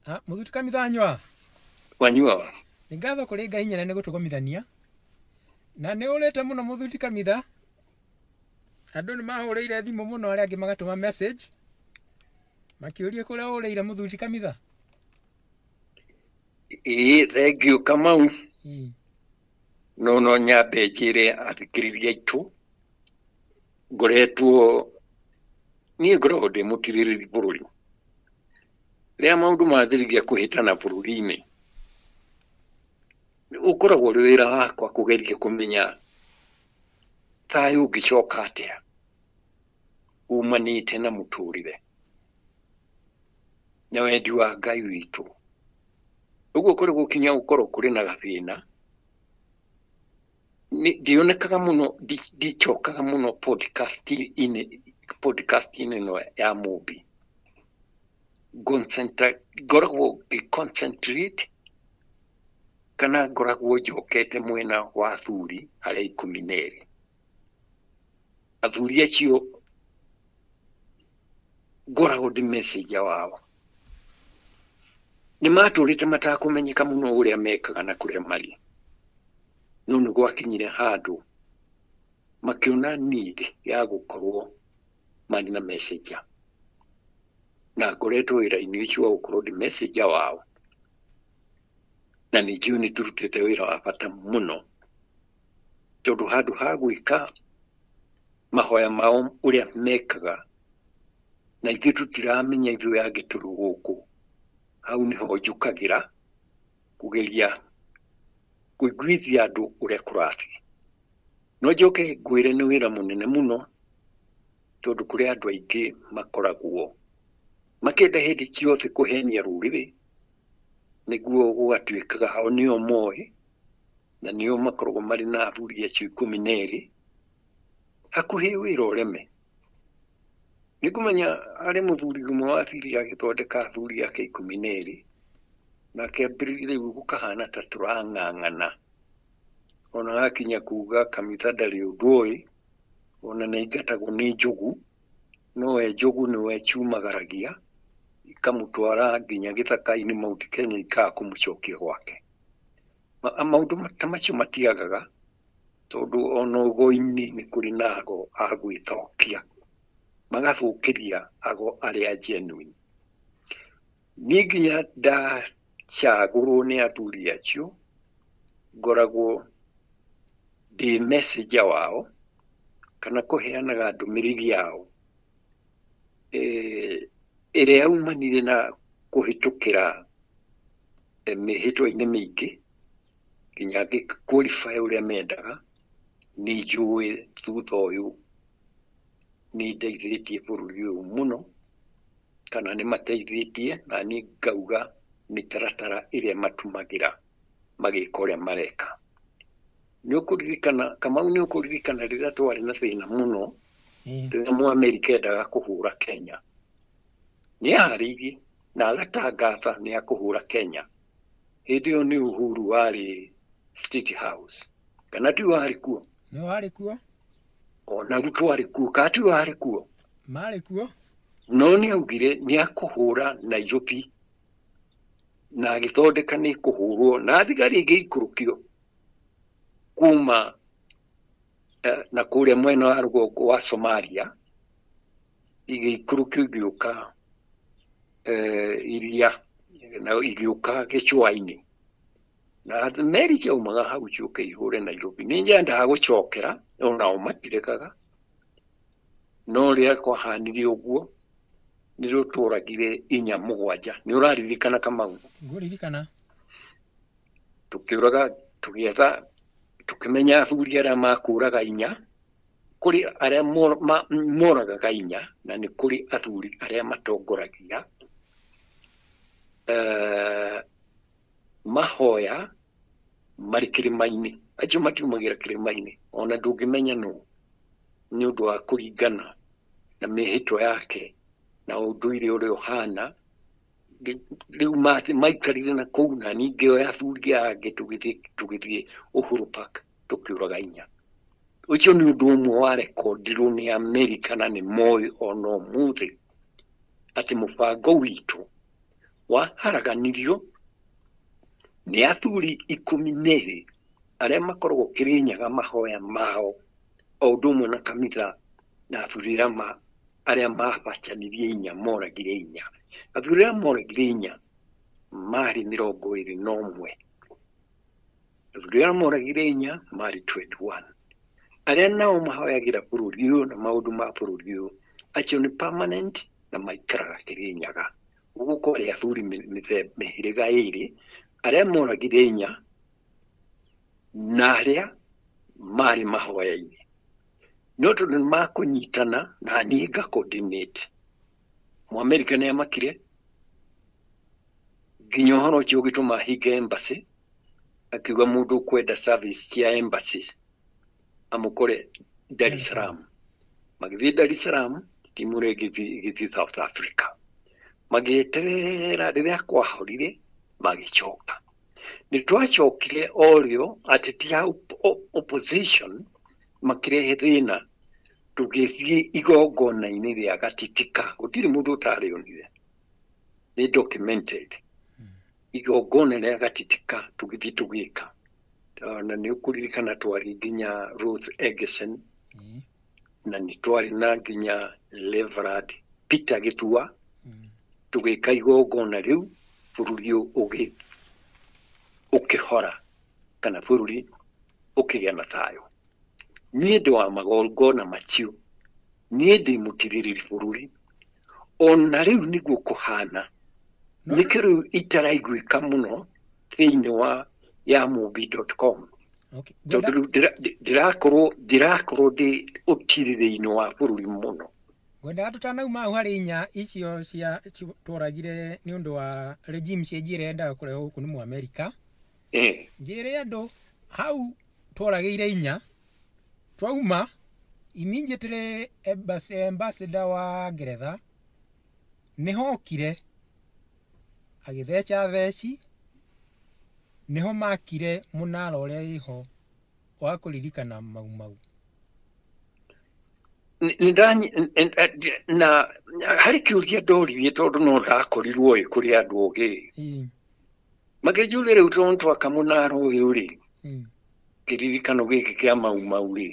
Muthuri Kamithanywa. Wanyua. Ngatho kuri Ngai nyene ni gutugomithania. Na ni urete muno Muthuri Kamitha. Andu ni mahuriire thimu muno aria angi magatuma message. Makiuria kuria uriire Muthuri Kamitha. Thank you Kamau. No nyambe njire athikiriria itu. Ngoretwo ni ngoragwo ndi mutiriri bururi. Ria maundu mathiriria kuhitana bururi-ini. Ukoragwo uri wira wakwa kugeria kumenya thayu ngicoka atia umanite na muturire na wendi wa Ngai witu. Uguo kuri gukinya ukorwo kuri na gathina ndionekaga muno ndicokaga muno podcast ino ya Mubi. Ngoragwo concentrate kana ngoragwo njokete mwena wa athuri aria 12. Athuri acio ngoragwo ndi message wao. Ni maturite matakumenyeka muno uria mekaga na kuria mari. No ni gwakinyire handu makiona need ya gukorwo mari na message. Na ngoretwo wira-ini ucio wa gukorwo ndi message wao. Na ni njui ni turutite wira wa bata muno. Tondu handu ha gwika mahoya mao uria mekaga na ithuĩ tutiramenya ithuĩ angi turi guku. Hau niho njukagira kugeria kuiguithia andu uria kurathi. No njoke ngwire ni wira munene muno tondu kuri andu aingi makoragwo makenda hindi ciothe kuhenia ruriri niguo gugatuikaga hao nio moi na nio makoragwo mari na athuri acio 12 hakuhi wira ureme. Nikumenya ari muthuri umwe wathiri agithondeka athuri ake 12 na akĩambĩrĩria gukahana ta turang'ang'ana. Ona gakinya kuga Kamitha ndari ũndũ ũĩ ona nĩaigatagwo nĩ njogu no we njogu niwe ciumagaragia ikamũtwara nginya gĩthaka-inĩ Mount Kenya ikaga kũmũcokia gwake. Maũndũ ta macio matiagaga tondu ona ũgo-inĩ nĩ kũrĩ na ago a gwĩthokia magathũkĩria ago aria genuine. Niĩ nginya ndacagũrwo nĩ athuri acio ngoragwo ndi message wao kana kuheanaga ndũmĩrĩri yao ĩrĩa yaumanire na kũhĩtũkĩra mĩhĩtwa-inĩ mĩingĩ nginya ngĩ-qualify ũrĩa mendaga. Nĩ njũĩ thutha ũyũ nĩ ndeithĩtie bũrũri ũyũ mũno kana nĩ mateithĩtie na niĩ ngauga mĩtaratara ĩrĩa matumagĩra magĩka ũrĩa mareka. Nĩ ũkũririkana Kamau, nĩ ũkũririkana rĩrĩa twarĩ na thĩna mũno rĩrĩa Mũamerika endaga kũhũra Kenya. Nĩ aharĩirie na agatangatha nĩ akũhũra Kenya. Hĩndĩ ĩyo nĩ Uhuru warĩ State House kana ti warĩ kuo? Nĩ warĩ kuo. Ona Ruto warĩ kuo kana ti warĩ kuo? Marĩ kuo. No nĩ augire nĩ akũhũra Nairobi na agĩthondeka nĩ kũhũrwo na thigari ingĩikũrũkio kuma na kũrĩa mwena wa rũgongo wa Somalia igĩikũrũkio igĩũka iria na igĩũka gĩcũa-inĩ na meri ciaumaga hau ciũke ihũre Nairobi. Nĩ nyendaga gũcokera onao matirekaga no rĩrĩa kwahanire ũguo nĩ rũtũragire 4-7. Nĩ ũraririkana Kamau? Ngũririkana. Tukĩũraga tũgĩetha tukĩmenya athuri arĩa makũraga 4 kũrĩ arĩa moragaga 4 na nĩ kũrĩ athuri arĩa matongoragia mahoya marĩ kĩrĩma-inĩ. Acio matiumagĩra kĩrĩma-inĩ ona ndũngĩmenya nũ nĩ ũndũ wa kũringana na mĩhĩtwa yake na ũndũire ũrĩa ũhana. Rĩu maikarire na kũu na ningĩ o athuri angĩ tũgĩthiĩ Uhuru Park tukĩũraga 4. Ũcio nĩ ũndũ ũmwe warekondirwo nĩ Amerika na nĩ moĩ ona ũmũthĩ atĩ mũbango witũ waharaganirio nĩ athuri 12 arĩa makoragwo Kĩrĩnyaga mahoya mao o ũndũ ũmwe na kanitha na athuri arĩa mabacanirie 4 moragire 4. Athuri arĩa moragire 4 marĩ 21. Athuri arĩa moragire 4 marĩ 21. Arĩa nao mahoyagĩra bũrũri ũyũ na maũndũ ma bũrũri ũyũ acio nĩ permanent na maikaraga Kĩrĩnyaga. Ũguo kwarĩ athuri mĩhĩrĩga 2 arĩa moragire 4 na arĩa marĩ mahoya-inĩ. No tondũ nĩ makũnyitana na niĩ nga-coordinate, Mũamerika nĩ amakire nginya ũhoro ũcio ũgĩtũma hinge embassy, akiuga mũndũ kwenda service cia embassies amũkore Dar es Salaam. Magĩthiĩ Dar es Salaam, timu ĩrĩa ĩgĩthiĩ South Africa. Magĩeterera rĩrĩa kwahorire magĩcoka. Nĩ twacokire orĩo ateti a opposition makĩrehe thĩna, tũgĩthiĩ igongona-inĩ rĩa Gatitika. Gũtirĩ mũndũ ũtarĩonire, nĩ documented. Igongona rĩa Gatitika tũgĩthiĩ tũgĩka, na nĩ ũkũririkana twarĩ nginya Ruth Egerson, na nĩ twarĩ na nginya Reverend Peter Gĩtua, tũgĩka igongona rĩu, bũrũri ũkĩhora kana bũrũri ũkĩgĩa na thayũ. Niĩ ndĩ wa magongona macio, niĩ ndĩ mũtirĩrĩri bũrũri, ona rĩu nĩguo kũhana. Nĩkĩo rĩu itaraiguĩka mũno thĩinĩ wa yamobi.com. Tondũ ndĩrakorwo ndĩ ũtirĩrĩ-inĩ wa bũrũri mũno. Ngwendaga tũtanauma hau harĩ 4 icio cia tũragire nĩ ũndũ wa regime cia njĩra yendaga kũrehwo gũkũ nĩ Mũamerika. Njĩre andũ hau tũragĩire 4 twauma immediately ambassador wa Ngeretha nĩhokire agĩtheca theci, nĩho makire mũnara ũrĩa wĩho wa kũririkana mau. Na harĩ kĩũria ndoririe tondũ no ndakorirwo kũrĩ andũ ogĩ. Makĩnjũria rĩu tondũ twaka mũnara ũyũ rĩ, kĩririkano gĩkĩ kĩa mau rĩ,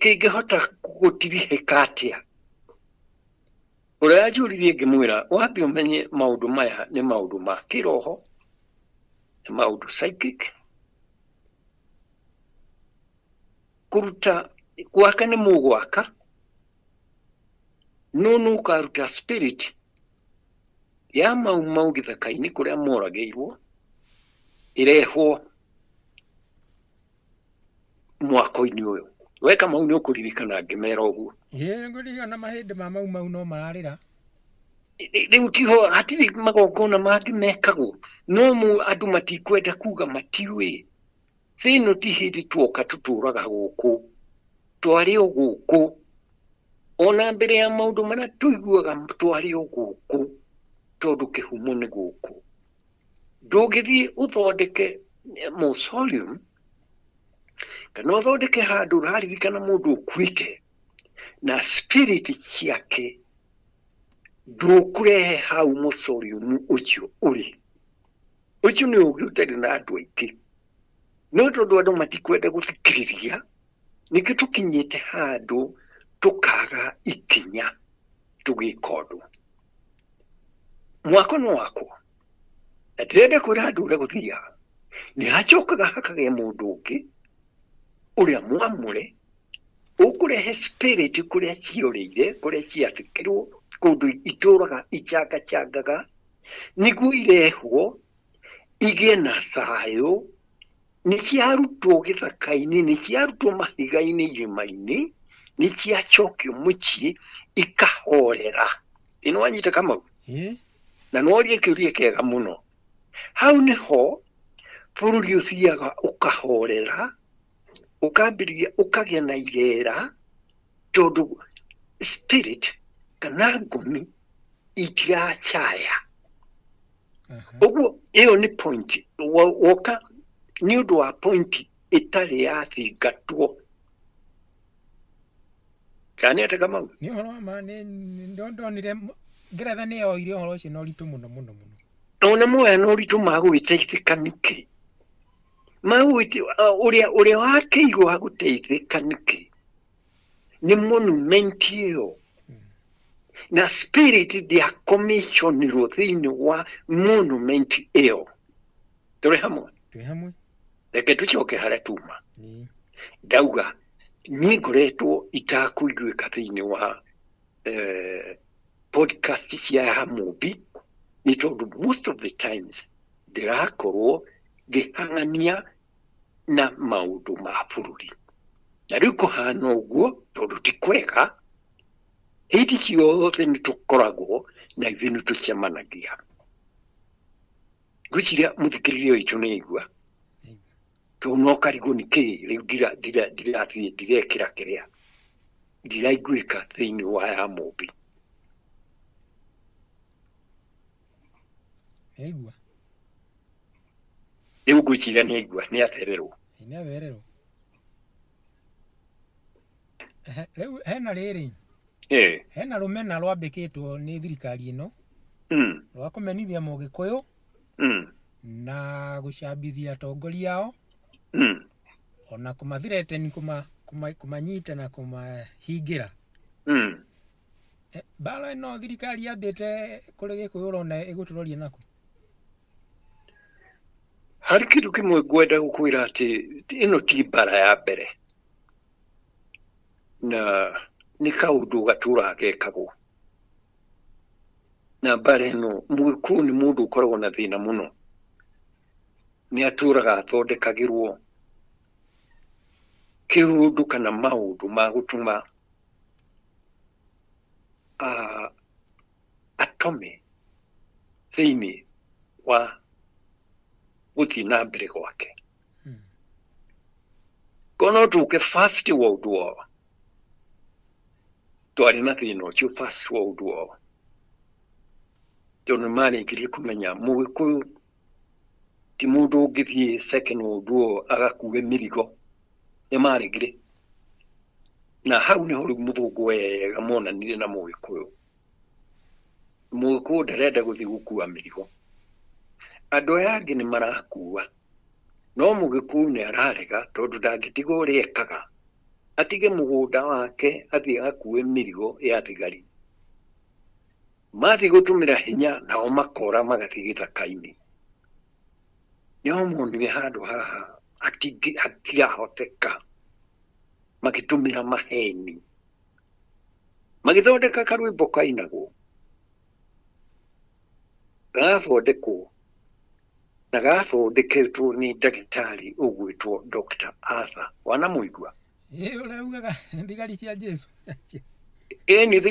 kĩngĩhota gũtirihĩka atĩa? Ũrĩa anjũririe ngĩmwĩra, wambe ũmenye maũndũ maya nĩ maũndũ ma kĩroho, nĩ maũndũ psychic. Kũruta gwaka nĩ mũgwaka, no ũkaruta spirit ya mau gĩthaka-inĩ kũrĩa moragĩirwo ĩrehwo mwako-inĩ ũyũ. Weka mau nĩ ũkũririkana ngĩmera ũguo. Ngũririkana mahĩndĩ ma mau no mararĩra. Rĩu tiho hatirĩ magongona mangĩ mekagwo, no andũ matikwenda kuga matiũĩ. Thĩno ti hĩndĩ tuoka tũtũraga gũkũ, twarĩ o gũkũ, ona mbere ya maũndũ marĩa tũiguaga twarĩ o gũkũ, tondũ kĩhumo nĩ gũkũ. Ndũngĩthiĩ ũthondeke mausoleum kana ũthondeke handũ ũraririkana mũndũ ũkuĩte na spirit ciake ndũkũrehe hau mausoleum ũcio ũrĩ. Ũcio nĩ ũgĩ ũtarĩ na andũ aingĩ, no tondũ andũ matikwenda gũthikĩrĩria, nĩkĩo tũkinyĩte handũ tũkaga ikinya tũgĩka ũndũ. Mwako nĩ wakwa, na ndĩrenda kwĩra andũ ũrĩa gũthiaga, nĩ hacokaga hakagĩa mũndũ ũngĩ ũrĩa mwamũre ũkũrehe spirit kũrĩa ciorĩire, kũrĩa ciathĩkĩrwo, kũndũ itũraga icangacagaga, nĩguo irehwo igĩe na thayũ. Nĩ ciarutwo gĩthaka-inĩ, nĩ ciarutwo mahiga-inĩ irĩma-inĩ, nĩ ciacokio mũciĩ ikahorera. Ĩno wanyita Kamau? Na norie kĩũria kĩega mũno. Hau nĩho bũrũri ũthiaga ũkahorera, ũkambĩrĩria ũkagĩa na irera, tondũ spirit kana ngũmi itiracaya. Ũguo ĩyo nĩ point woka nĩ ũndũ wa point ĩtarĩ yathingatwo. Cyane ata Kamau? Nĩ ũhoro wa ma, nĩ ndonire Ngeretha nĩ yoire ũhoro ũcio na ũritũ mũno mũno mũno. Ona moya no ũritũ magũgĩteithĩka nĩkĩ? Ũrĩa wakĩirwo agũteithĩka nĩkĩ? Nĩ monument ĩyo. Na spirit ndiakomissionirwo thĩinĩ wa monument ĩyo. Tũrĩ hamwe? Twĩ hamwe. Reke tũcoke harĩa tuma. Ndauga niĩ ngoretwo itakũiguĩka thĩinĩ wa podcast cia Hamubi nĩ tondũ most of the times ndĩrakorwo ngĩhang'ania na maũndũ ma bũrũri. Na rĩu kũhana ũguo tondũ ti kwega, hĩndĩ ciothe nĩ tũkoragwo na ithuĩ nĩ tũcemanagia. Ngwĩciria mũthikĩrĩria witũ nĩ aigua tondũ no karigwo nĩkĩ rĩu ndirathiĩ ndirekĩra kĩrĩa ndiraiguĩka thĩinĩ wa Hamubi. Aigua. Rĩu ngwĩciria nĩ aigua nĩ athererwo. Nĩ athererwo. Rĩu hena rĩrĩ. Hena rũmena rwambĩkĩtwo nĩ thirikari ĩno rwa kũmenithia Mũgĩkũyũ na gũcambithia atongoria ao ona kũmathirete kũmanyita na kũmahingĩra. Mbara ĩno thirikari yambĩte kũrĩ Gĩkũyũ ũrona ĩgũtũroria nakũ? Harĩ kĩndũ kĩmwe ngwenda gũkwĩra atĩ ĩno ti mbara ya mbere na nĩ kaũndũ gatũraga gekagwo. Na mbara ĩno Mũgĩkũyũ nĩ mũndũ ũkoragwo na thĩna mũno. Nĩ atũraga athondekagĩrwo kĩũndũ kana maũndũ ma gũtũma atome thĩinĩ wa gũthiĩ na mbere gwake. Kono tũke First World War twarĩ na thĩna ũcio First World War. Tondũ nĩmarĩkirie kũmenya Mũgĩkũyũ ti mũndũ ũngĩthiĩ Second World War agakue mĩrigo. Nĩmarĩkire. Na hau nĩho rĩu mũthũngũ wega monanire na Mũgĩkũyũ. Mũgĩkũyũ ndarenda gũthiĩ gũkua mĩrigo. Andũ aya angĩ nĩ marakua. No Mũgĩkũyũ nĩ ararega tondũ ndangĩtiga ũrĩa ekaga. Atige mũgũnda wake athiĩ agakue mĩrigo ya thigari. Mathiĩ gũtũmĩra hinya nao makora magathiĩ gĩthaka-inĩ. Nĩho monire handũ haha hatirahoteka magĩtũmĩra maheni. Magĩthondeka karwĩmbo kainagwo. Gathondekwo na gathondeketwo nĩ ndagĩtarĩ ũgwĩtwo Dr. Arthur Wanamũigua. Ũraugaga thigari cia Jesu. Nĩ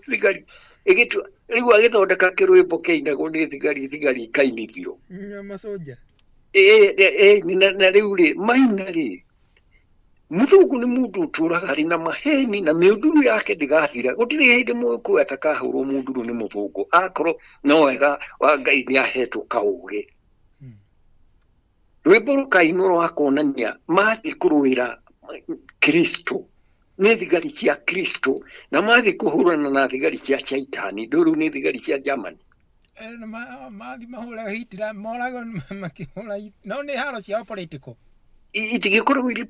thigari ĩgĩtua rĩu agĩthondeka kĩrwĩmbo kĩinagwo nĩ thigari ikainithio. Masoja. Na rĩu rĩ maina rĩ mũthũngũ nĩ mũndũ ũtũraga arĩ na maheni na mĩũndũrũ yake ndĩgathira. Gũtirĩ hĩndĩ Mũgĩkũyũ atakahũrwo mũndũrũ nĩ mũthũngũ akorwo no wega wa Ngai nĩ ahetwo kaũgĩ. Rwĩmbo rũkainwo rwa kuonania mathiĩ kũrũĩra Kristo nĩ thigari cia Kristo na mathiĩ kũhũrana na thigari cia Chaitani. Ndũrũ nĩ thigari cia Germany. Mathiĩ mahũra Hitler morago makĩhũra no nĩ haro ciao political. Itingĩkorwo irĩ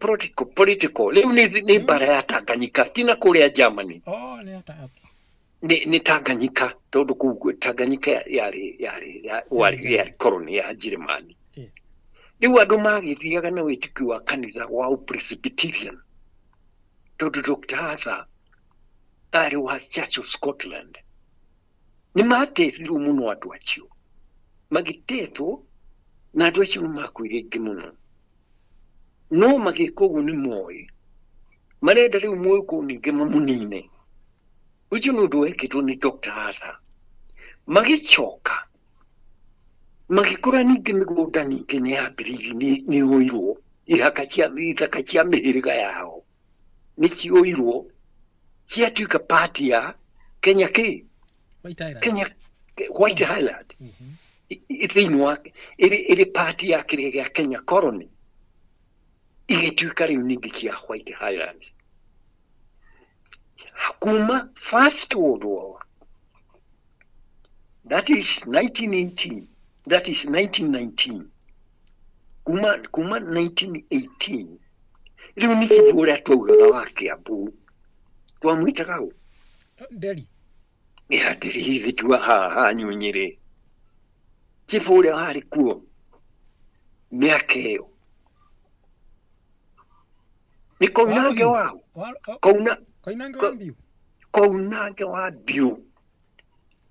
political. Rĩu nĩ mbara ya Tanganyika ti na kũrĩa Germany. Nĩ Tanganyika tondũ kũu Tanganyika yarĩ koloni ya Jerumani. Rĩu andũ magĩthiaga na wĩtĩkio wa kanitha wa Presbyterian tondũ Dr. Arthur arĩ wa Church of Scotland. Nĩ mateithirwo mũno andũ acio. Magĩteithwo na andũ acio nĩ makuire aingĩ mũno. No magĩka ũguo nĩ moĩ. Marenda rĩu Mũgĩkũyũ ningĩ mamũnine. Ũcio nĩ ũndũ wekĩtwo nĩ Dr. Arthur. Magĩcoka magĩkora ningĩ mĩgũnda ningĩ nĩ yambĩrĩirie nĩ ũirwo. Ithaka cia mĩhĩrĩga yao nĩ cioirwo ciatuĩka party ya Kenya White Highland. Thĩinĩ wa ĩrĩ party ya kĩrĩa gĩa Kenya colony. Igĩtuĩka rĩu ningĩ cia White Highlands. Kuma First World War That is 1918. That is 1919. Kuma 1918. Riu ni chifu uria twaugaga wa Kiambu. Twamwitaga u? Nderi. Ya nderi hivi tu haha Nyunyiri. Chifu uria wari kuo miaka iyo. Ni Koinange wao. Koinange wa Mbiu. Koinange wa Mbiu.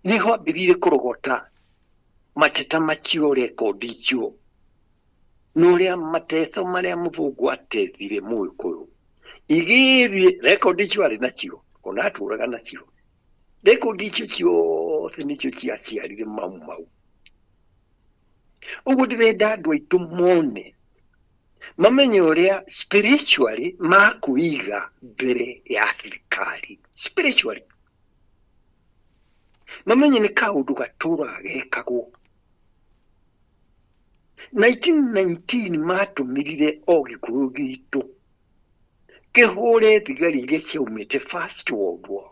Niho ambirire kurogota mateta macio rekondi icio. Nuria mateso maria muthungu atethire Muikuyu. Igithie rekondi icio ari nacio. Ona aturaga nacio. Rekondi icio ciothe nicio ciaciarire mau. Uguo ndirenda andu aitu mone mamenye uria spiritually makuiga mbere ya thirikari. Spiritually mamenye ni kaundu gatura gekagwo. 1919 matumirire o Gikuyu gitu kihure thigari iria ciaumite First World War.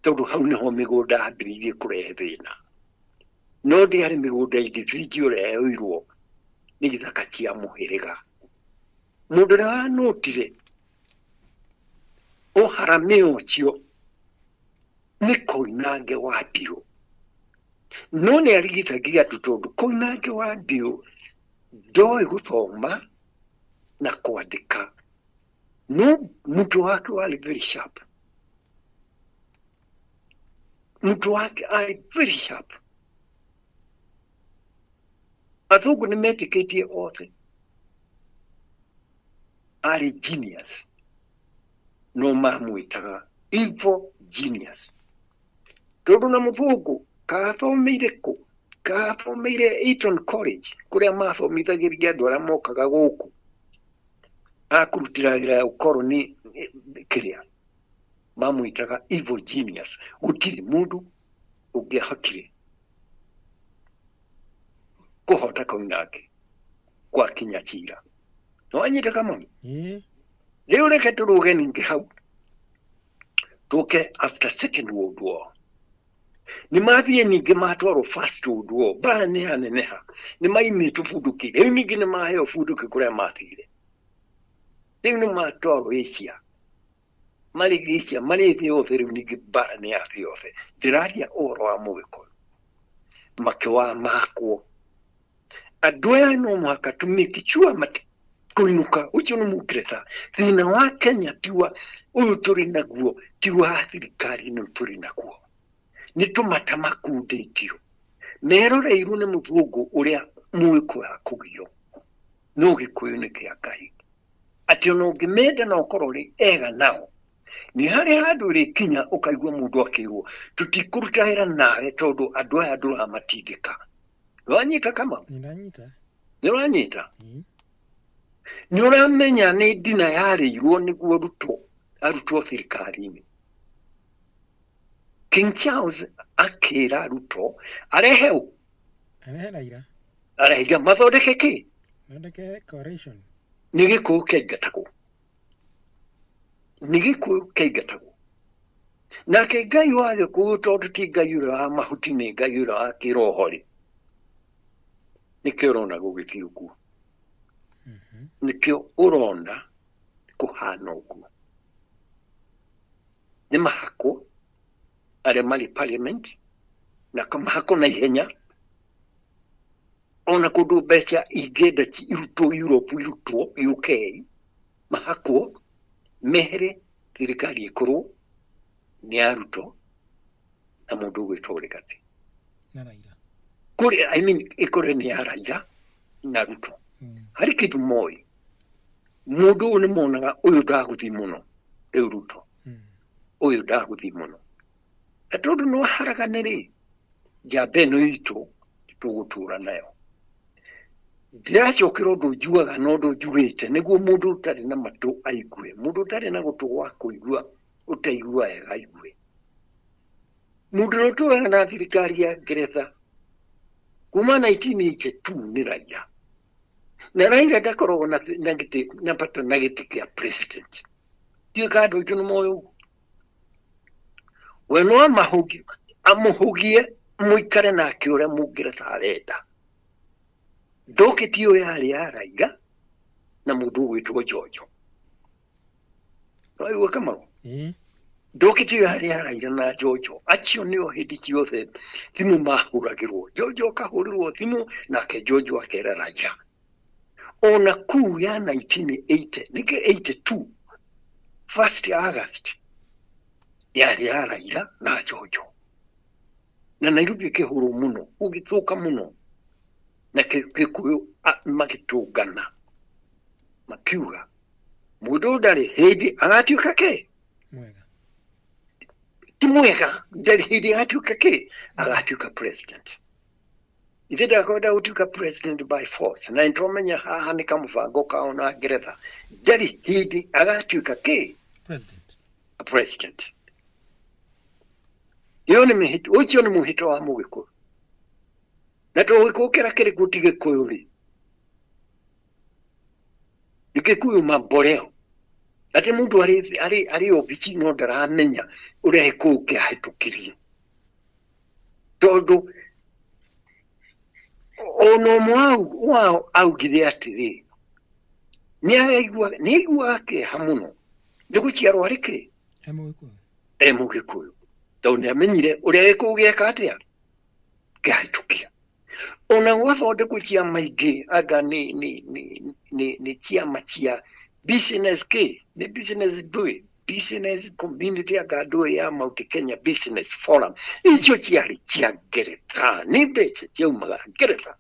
Tondu hau niho migunda ambiririe kurehe thina. No ndiari migunda individual yaoirwo ni githaka cia muhiriga. Mundu uria wanotire uharame ucio ni Koinange wa Mbiu. No ni arigithagia andu tondu Koinange wa Mbiu ndoi guthoma na kwandika. No mtu wake wali very sharp. Mtu wake ali very sharp. Athungu ni metiketie othe. Ali genius. No mamwitaga evil genius. Tondu na muthungu kathomeire ku. Kathomeire Eton College. Kuria mathomithagiria andu aria mokaga guku. Akurutira wira ukoroni kiria. Mamwitaga evil genius. Gutiri mundu ungiahotire kuhota Koinange kwa kinya kira. No anyita kama riu reke turuge ningi hau tuke after Second World War. Ni mathie ningi matwaro First World War. Bara ni haneneha. Ni maimi tufudukire. Riu ningi ni maheo fuduke kuria mathire. Riu ni matwaro Asia. Mari Asia, mari thĩ yothe riu ningi bara ni athĩ yothe. Ndiraria ũhoro wa Mũgĩkũyũ. Makiwa makwo. Andũ aya no mũhaka tumikichua mati kuinuka. Ucio ni Mũngeretha. Thĩna wa Kenya tiwa uyu turi naguo, tiwa thirikari no turi naguo. Ni tumata makundĩtio. Meroreirwo nĩ mũthũngũ ũrĩa Mũgĩkũyũ akũgio. No Gĩkũyũ nĩ kĩa Ngai. Ati ona ũngĩmenda na ũkorwo ri ega nao. Ni hari handu ri kinya ukaigua mundu akirwo tutikuruta hera nawe tondu andu aya nduramatindika. Wanyita kama? Ninanyita. Niranyita. Ni uramenya ni dina yarirwo niguo arutwo thirikari-ini. King Charles akira Ruto areheu. Araira. Arahiga mathondeke ki? Mathondeke coalition. Ni Gikuyu kĩingatagwo. Ni Gikuyu kĩingatagwo. Nake Ngai wa Gikuyu tondu ti Ngai ũrĩa wa mahuti nĩ Ngai ũrĩa wa kĩroho-rĩ. Nĩkĩo ũrona gũgĩthiĩ ũguo. Nĩkĩo ũrona kũhana ũguo. Nĩ mahako arĩa marĩ parliament na kamahako na ihenya. Ona kũndũ mbeca ingĩenda irutwo Europe, irutwo UK, mahakwo mehere thirikari ĩkorwo nĩ ya Ruto na mũndũ ũgwĩtwo Rigathi. Na Raila. I mean ĩkorwo nĩ ya Raila na Ruto. Harĩ kĩndũ moĩ. Mũndũ ũyũ nĩ monaga ũyũ ndagũthiĩ mũno rĩu Ruto. Ũyũ ndagũthiĩ mũno. Na tondũ no haraganĩrĩ njamba ĩno itũ tũgũtũra nayo. Ndĩracokera ũndũ njugaga na ũndũ njugĩte nĩguo mũndũ ũtarĩ na matũ aigue. Mũndũ ũtarĩ na gũtũ gwa kũigua ũtaigua wega aigue. Mũndũ ũrĩa ũtũraga na thirikari ya Ngeretha kuma 1982 nĩ Raila. Na Raila ndakoragwo na gĩtĩ kĩa president. Tiĩ andũ aitũ nĩ moĩ ũguo. We no amũhugie muikare nake uria mungeretha arenda ndoketio yari araira na mundu gwitwo Jojo no kama ndoketio yari araira na Jojo acio nio hindi ciothe thimu mahuragirwo Jojo kahurirwo thimu nake Jojo akera raja ona kuu ya 1980 nike 82 1st August yari araira na Jojo na Nairobi kehuru muno ugithuka muno na Kikuyu magitungana makiuga mundu ndari hindi agatuika ke mwega ti mwega ndari hindi agatuika ke agatuika president ithe ndakwenda gutuika president by force na ntomenya haha ni kamubango kao na Ngeretha ndari hindi agatuika ke president iyo ni mihito ucio ni muhito wa Mugikuyu na tuwikukira kiri kuti Gikuyu ri Gikuyu mamboreo ati mundu ari obichi no ndaramenya uria Gikuyu kiahitukirie tondu ono mwau wao augire atiri ni aigua kiha muno niguciarwo ariki Mugikuyu tondu niamenyire uria Gikuyu gieka atia kiahitukia ona wathondekwo ciama ingĩ anga ni ciama cia business kĩ ni business ndũĩ business community anga ndũĩ ya Mount Kenya Business Forum icio ciarĩ cia Ngeretha nĩ mbeca ciaumaga Ngeretha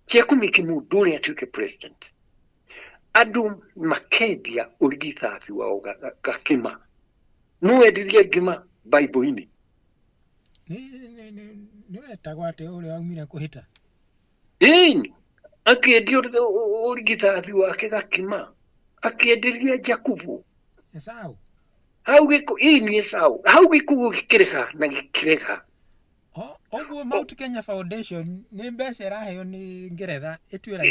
cia kũmĩki mũndũ ũrĩa atuĩke president andũ makendia ũrigithathi wao gakima no endirie ngima Bible-inĩ niwetagwo ati uria aumire kuhita akiendia urigithathi wake gakima akienderia Jakubu Esau hau giko ni Esau hau Gikuyu gikirega na gikirega oguo Mount Kenya Foundation ni mbeca iraheo ni Ngeretha itwira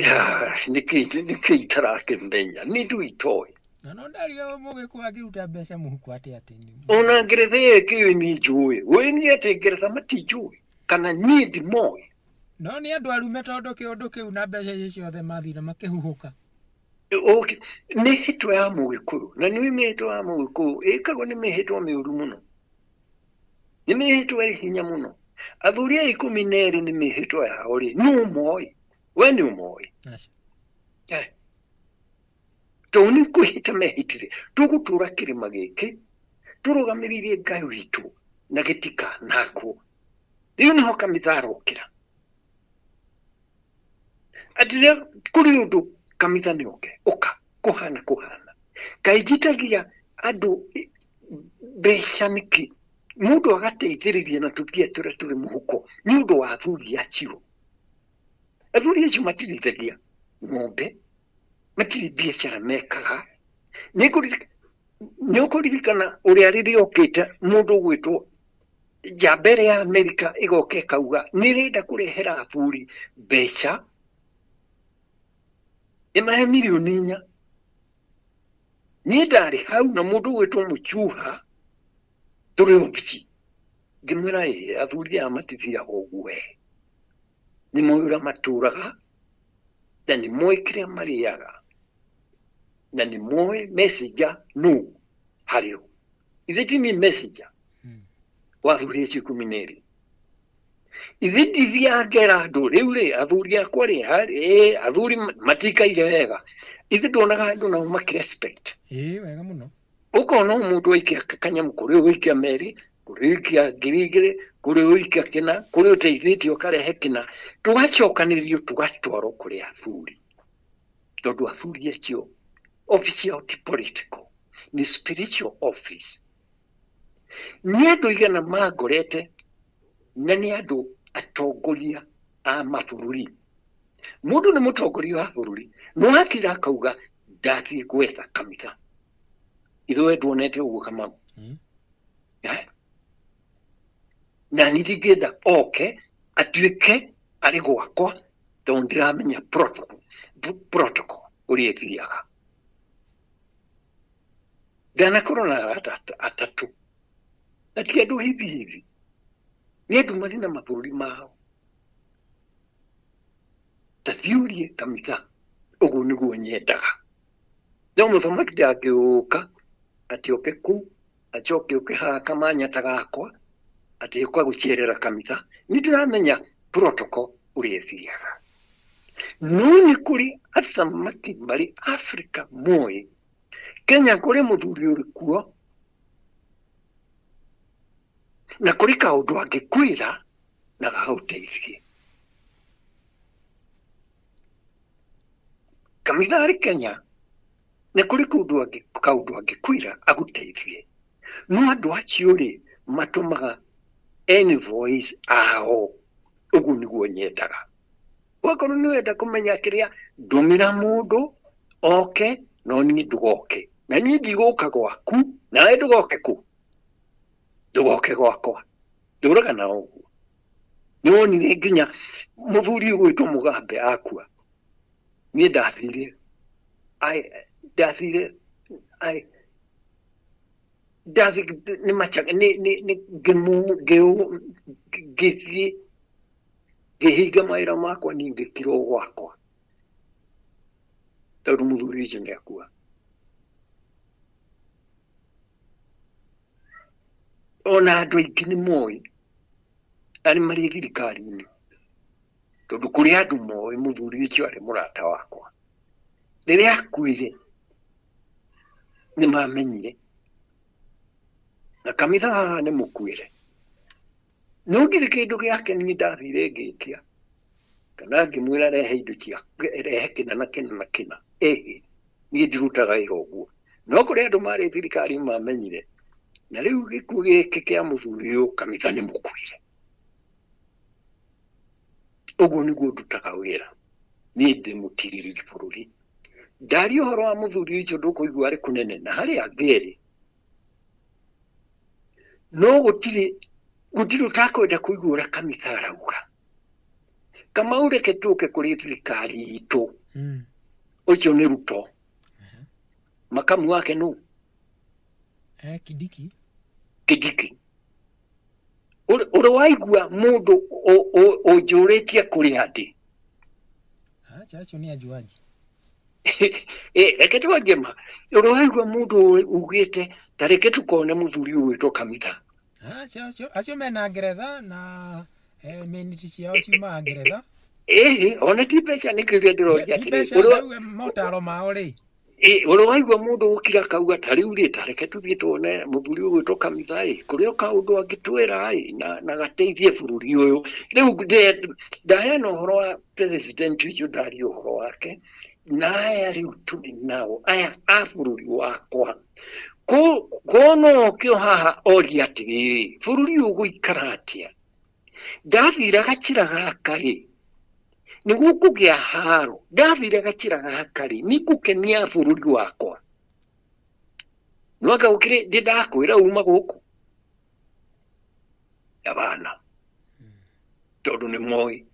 nikiitara kimenya ni nduitoi no ndario Mugikuyu akiruta mbeca muhuko ati ona Ngeretha yeke ni njui we ni ati Ngeretha matijui kana ni ndimoi no ni andu arume tondu kiundu kiu na mbeca icio ciothe mathina makihuhuka okay ni hito ya Mugikuyu na ni mihito ya Mugikuyu ikago ni mihito miuru muno ni mihito ya hinya muno athuri 12 ni mihito ya ori no moi we ni moi toni kuhita mehitire tugutura kirima giki turugamiririe Ngai witu na gitika nako riu niho kamitharukira atire kuri undu kamitha ni uka kuhana kaijitagia andu mbeca niki mundu agateithiririe na tutia turia turi muhuko ni undu wa athuri acio athuri acio matirithagia ng'ombe matiri biashara mekaga ni ukuririkana uria riri okite mundu gwitwo jambere ya Amerika igoke kauga nirenda kurehera athuri mbeca imahe milioni 4 ni ndari hau na mundu gwitwo Muchuha turi obichi ngimwira athuri amatithia ogwe ni moyura maturaga na ni moikire mariaga na ni moe messenger no hario ithi ni messenger wa athuri acio 12 ithi ndithia ngera andu riu ri athuri akwa ri athuri matikaire wega ithi ndonaga andu na makirespect wega muno ukona mundu waikia kanyamu kuri wikia meri kuri wikia ngirigire kuri wikia kina kuri uteithitio karehe kina tugacokanirio tugatwaro kuri athuri tondu athuri acio official political ni spiritual office ni andu igana magorete na ni andu atongoria a mabũrũri mundu ni mutongoria wa bũrũri no akira kauga ndathie gwetha kamitha ithuĩ nduonete ũguo kama na nĩndingĩenda oke atuĩke arĩ gwakwa tondũ ndiramenya protocol ũrĩa ĩthiaga ndanakorwo na arata atatu na ti andũ hivi nĩ andũ marĩ na mabũrũri mao tathiũrie kanitha ũguo nĩguo nyendaga no mũthamaki ndangĩũka atĩ oke kũu acoke ũke haha kamanyata gakwa atĩ ũka gũcerera kanitha nĩ ndĩramenya protocol ũrĩa ĩthiaga no nĩ kũrĩ athamaki marĩ Afrika moĩ Kenya kũrĩ mũthuri ũrĩ kuo na kũrĩ kaũndũ angĩkwĩra na gagũteithie kanitha arĩ Kenya na kũrĩ kaũndũ angĩkwĩra agũteithie no andũ acio rĩ matũmaga envoys ao ũguo nĩguo nyendaga wakorwo nĩ wenda kũmenya kĩrĩa ndũmĩra mũndũ oke no niĩ ndũgoke na niĩ ndigũka gwaku nawe ndũgoke kũ ndũgoke gwakwa ndũraga na ũguo nĩwonire nginya mũthuri ũgwĩtwo Mugabe akua niĩ ndathire nĩ machaga nĩ ngĩthiĩ ngĩhinga mawĩra makwa niĩ ngĩkirwo gwakwa tondũ mũthuri ũcio nĩ akua ona andũ aingĩ nĩ moĩ arĩ marĩ thirikari-inĩ tondũ kũrĩ andũ moĩ mũthuri ũcio arĩ mũrata wakwa rĩrĩa akuire nĩ mamenyire na kanitha haha nĩ mũkuĩre no ngire kĩndũ gĩake niĩ ndathire ngĩtia kana ngĩmwĩra rehe indo cia rehe kĩna na kĩna na kĩna niĩ ndirutaga wĩra ũguo no kũrĩ andũ marĩ thirikari mamenyire na rĩu gĩkuũ gĩkĩ kĩa mũthuri ũyũ kanitha nĩ mũkuĩre ũguo nĩguo ndutaga wĩra niĩ ndĩ mũtirĩrĩri bũrũri ndaria ũhoro wa mũthuri ũcio ndũkũigua arĩ kũnene na harĩa angĩrĩ no gũtirĩ ũtakwenda kũigua ũrĩa kanitha arauga Kamau reke tũke kũrĩ thirikari itũ ũcio nĩ Ruto makamu wake nũ Kindiki ũrĩ waigua mũndũ ũnjũrĩtie kũrĩa ndĩ acio nĩ ajuaji reke twanjie ma ũrĩ waigua mũndũ ugĩte ta reke tũkone mũthuri ũgwĩtwo kanitha acio mena Ngeretha na miniti ciao ciumaga Ngeretha ona ti mbeca nĩ kĩrĩa ndĩroria atĩrĩ motaro mao rĩ ũrĩ waigua mũndũ gũkira kauga ta rĩu rĩ ta reke tũthiĩ tuone mũthuri ũgwĩtwo kanitha kũrĩ kaũndũ angĩtwĩra na gateithie bũrũri ũyũ rĩu ndaheana ũhoro wa president ũcio ndaria ũhoro wake na aya rĩu tũrĩ nao aya a bũrũri wakwa kono kĩo haha oria atĩrĩrĩ bũrũri ũgũikara atĩa ndathira gacira gaka rĩ nĩ gũkũgĩa haro ndathira gacira gaka rĩ nĩ gũkenia bũrũri wakwa nwaka ũkĩrĩ ndakwĩra uma gũkũ abana tondũ nĩ moĩ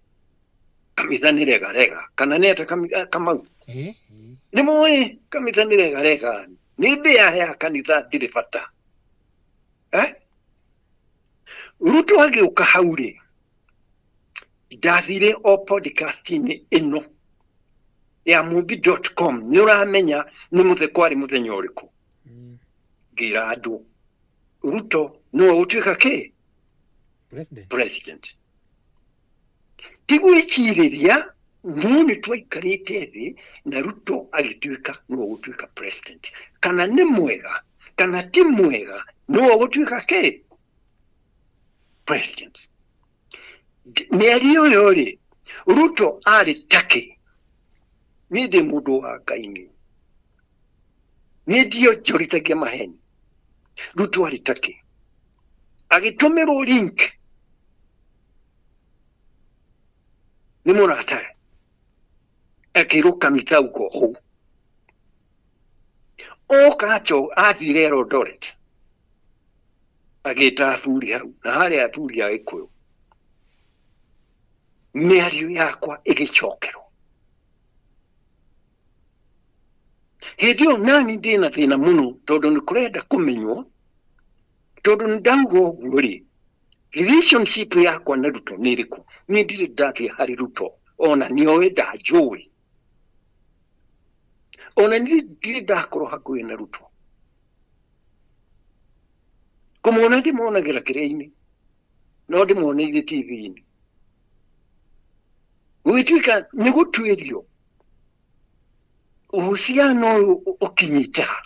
kanitha nĩ rega kana nĩ ata Kamau nĩ moĩ kanitha nĩ rega nĩ mbĩa ya kanitha ndirĩ bata Ruto agĩũka hau rĩ ndathire o podcast-inĩ ĩno ya Mubi.com nĩ ũramenya nĩ kwarĩ mũthenya ũrĩkũ ngĩra andũ Ruto no ũtuĩka kĩ president tigwĩcirĩria no nĩ twaikarĩte thĩ na Ruto agĩtuĩka no ũgũtuĩka president kana nĩ mwega kana ti mwega no ũgũtuĩka kĩ president mĩario ũyũ rĩ Ruto arĩ take niĩ ndĩ mũndũ wa Ngai niĩ ndionjorithagia maheni Ruto arĩ take agĩtũmĩrwo link nĩ mũrata akĩrwo kanitha uko hau okacho athire Eldoret agĩta athuri hau na harĩa athuri a Gĩkũyũ mĩario yakwa ĩgĩcokerwo hĩndĩ ĩyo nani ndĩna thĩna mũno tondũ nĩ kũrenda kũmenywo tondũ nĩ ndauga ũguo rĩ relationship yakwa na Ruto nä rä kå niä ndirä ndathiä harä Ruto ona nä oä ndanjå ona ndirä ndakorwo hakuhä na Ruto kå mwona ndä monagä ra kä rä-inä no ndä moneire TV-inä gå tuä ka nä gå tuä rio uhusiano å yå å kinyä ha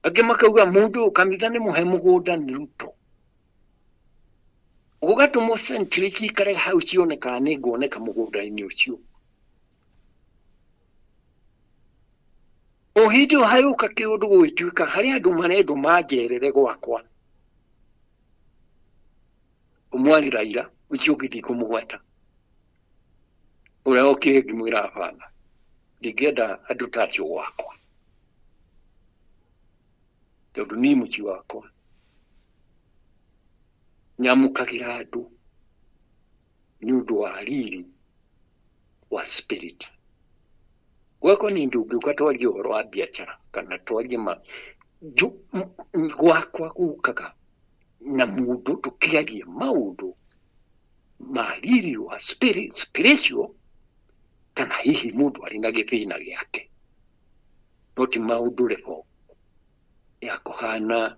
angä makauga må ndå kanitha nä må he må gå nda nä Ruto gå gatå mo sentry cikare hau cionekaga nä nguoneka må gå nda-inä å cio o hä ndä ä yo hayå ka kä å ndå gå tuä ka harä andå marendwo manjerere gwakwa å mwarä Raila å cio å gä thiä kå må gweta å rä a okire ngä mwä ra abana ndingä enda andå ta acio gwakwa tondå niä må ci wakwa nyamå kagä ra andå nä å ndå wa riri wa spirit gwakwa nä ndå ngä å ka twarie å horo wa biacara kana twarie gwakwa gå kaga na må ndå tå kä arie maå ndå ma riri wa spiritual kana hihi må ndå arä na gä thä na gä ake no ti maå ndå rebo ya kå hana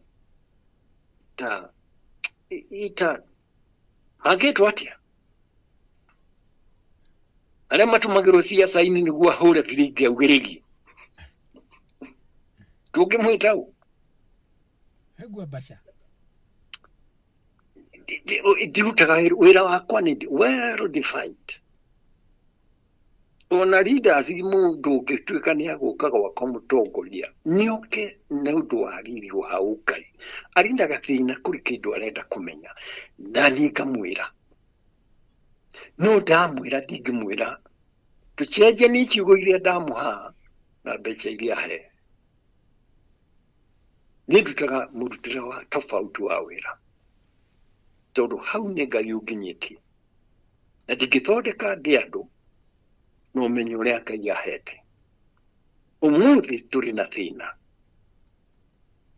ta magätwo atä arä a matå magä rwo ciaca-inä nä guo ahå re biringi augä rä gie tå ngä mwä ta u ndirutaga wä ra wakwa nä well defined ona leaders må ndå å ngä tuä ka nä agå ka gwakwa må tongoria nä oke nä å ndå wa riri wa hau ngai arä na gathä na kå rä kä ndå arenda kå menya na niä ngamwä ra no ndamwä ra ndingä mwä ra tå cenjie nä ciugo iria ndamå ha na mbeca iria he nä ndutaga må rutä re wa tofauti wa wä ra tondå hau nä ngai å nginyä tie na ndingä thondeka ndä andå no menye å rä a ngai ahete å må thä tå rä na thä na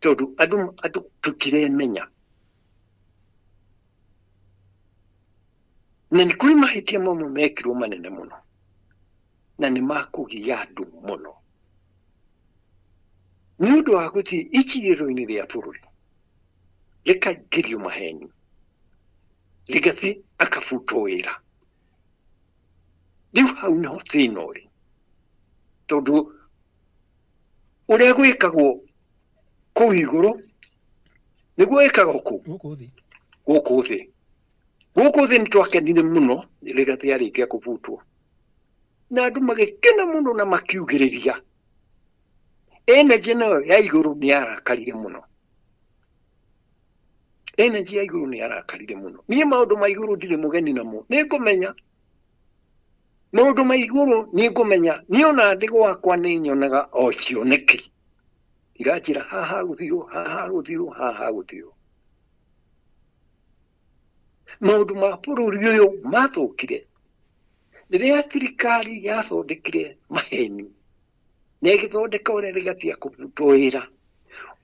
tondå andå tå tiremenya na nä kå rä mahä tia mamwe mekirwo manene må no na nä makå gia andå må no nä å ndå wa gå thiä icirä ro-inä rä a bå rå ri rä kaingä rio maheni rä gathä akabutwo wä ra rä u hau nä ho thä na å rä tondå å rä a gwä kagwo kå u igå rå nä guo wä kagwo gå kå thä nä twakenire må no rä gathä arä kä a kå butwo na andå magä kena må no na makiugä rä ria energy nayo ya igå rå nä yarakarire må no energy ya igå rå nä yarakarire må no niä maå ndå ma igå rå ndirä må geni namo nä ngå menya maå ndå ma igå rå nä ngå menya nä ona ndä gwakwa nä nyonaga o cioneki iranjä ra haha gå thiå haha gå thiå haha gå thiå maå ndå ma bå rå ri å yå mathå kire rä rä a thirikari yathondekire maheni na ä gä thondeka å rä a rä gathia kå butwo wä ra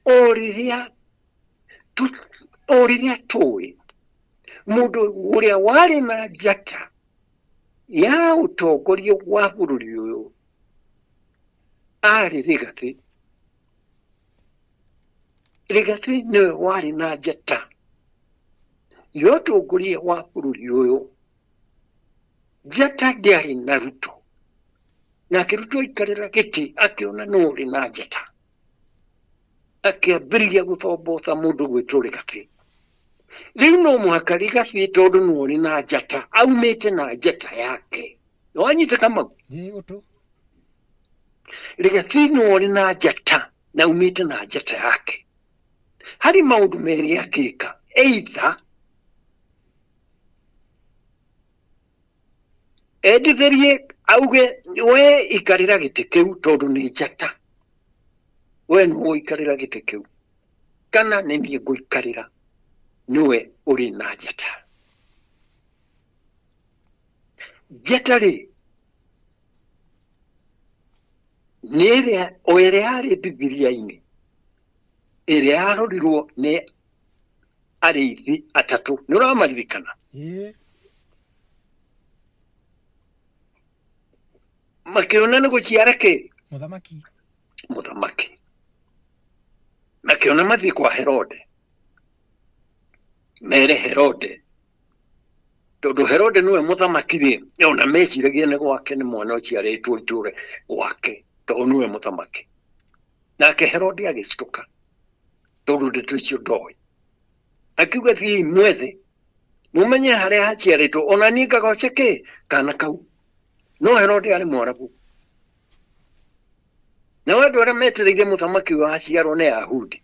o rä rä a tåä må ndå å rä a warä na njata ya å tongoria wa bå rå ri å yå arä rä gathä nä we warä na njata ya å tongoria wa bå rå ri å yå njata ndä arä na Ruto nake Ruto aikarä ra gä tä akä ona no å rä na njata akä ambä rä ria gå thomboca må ndå gwä two rä gathä rä u no må haka rä gathä tondå no å rä na njata aumä te na njata yake wanyita kamau rä gathä no å rä na njata na aumä te na njata yake harä maå ndå merä akä ka either endithärie auge we ikarä ra gä tä kä u tondå nä njata we nä gå ikarä ra gä tä kä u kana nä niä ngå ikarä ra nä we å rä na njata njata rä nä ä rä a o ä rä yarä bibilia-inä ä rä a yarorirwo nä arĩithi atatũ nĩ ũramaririkana makĩona nĩ gũciara kĩ mũthamaki makĩona mathiĩ kwa Herode mere Herode tondũ Herode nĩwe mũthamaki rĩ ona meciragia nĩ gwake nĩ mwana ũciarĩtwo itũũra gwake tondũ nĩwe mũthamaki nake Herode agĩcituka tondũ ndeto icio ndoĩ akiuga thiĩ mwethe mumenye harĩa haciarĩtwo ona niĩ ngagoce kĩ kana kau no Herode arĩ mwarabu na andũ arĩa metereire mũthamaki wa aciarwo nĩ Ayahudi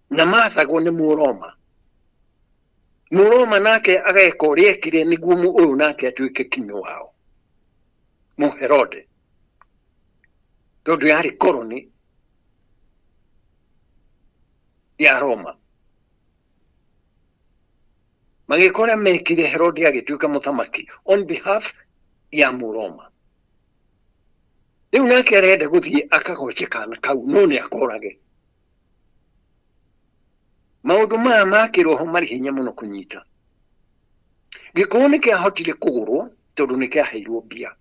na mathagwo nĩ Mũroma nake ageka ũrĩa ekire nĩguo ũyũ nake atuĩke kinyi wao Herode tondũ yarĩ koloni ya Roma magĩkora mekire Herode agĩtuĩka mũthamaki on behalf ya Mũroma rĩu nake arenda gũthiĩ akagoce kana kau no nĩ akorage maũndũ maya ma kĩroho marĩ hinya mũno kũnyita gĩkũũ nĩ kĩahotire kũgũrwo tondũ nĩ kĩaheirwo mbia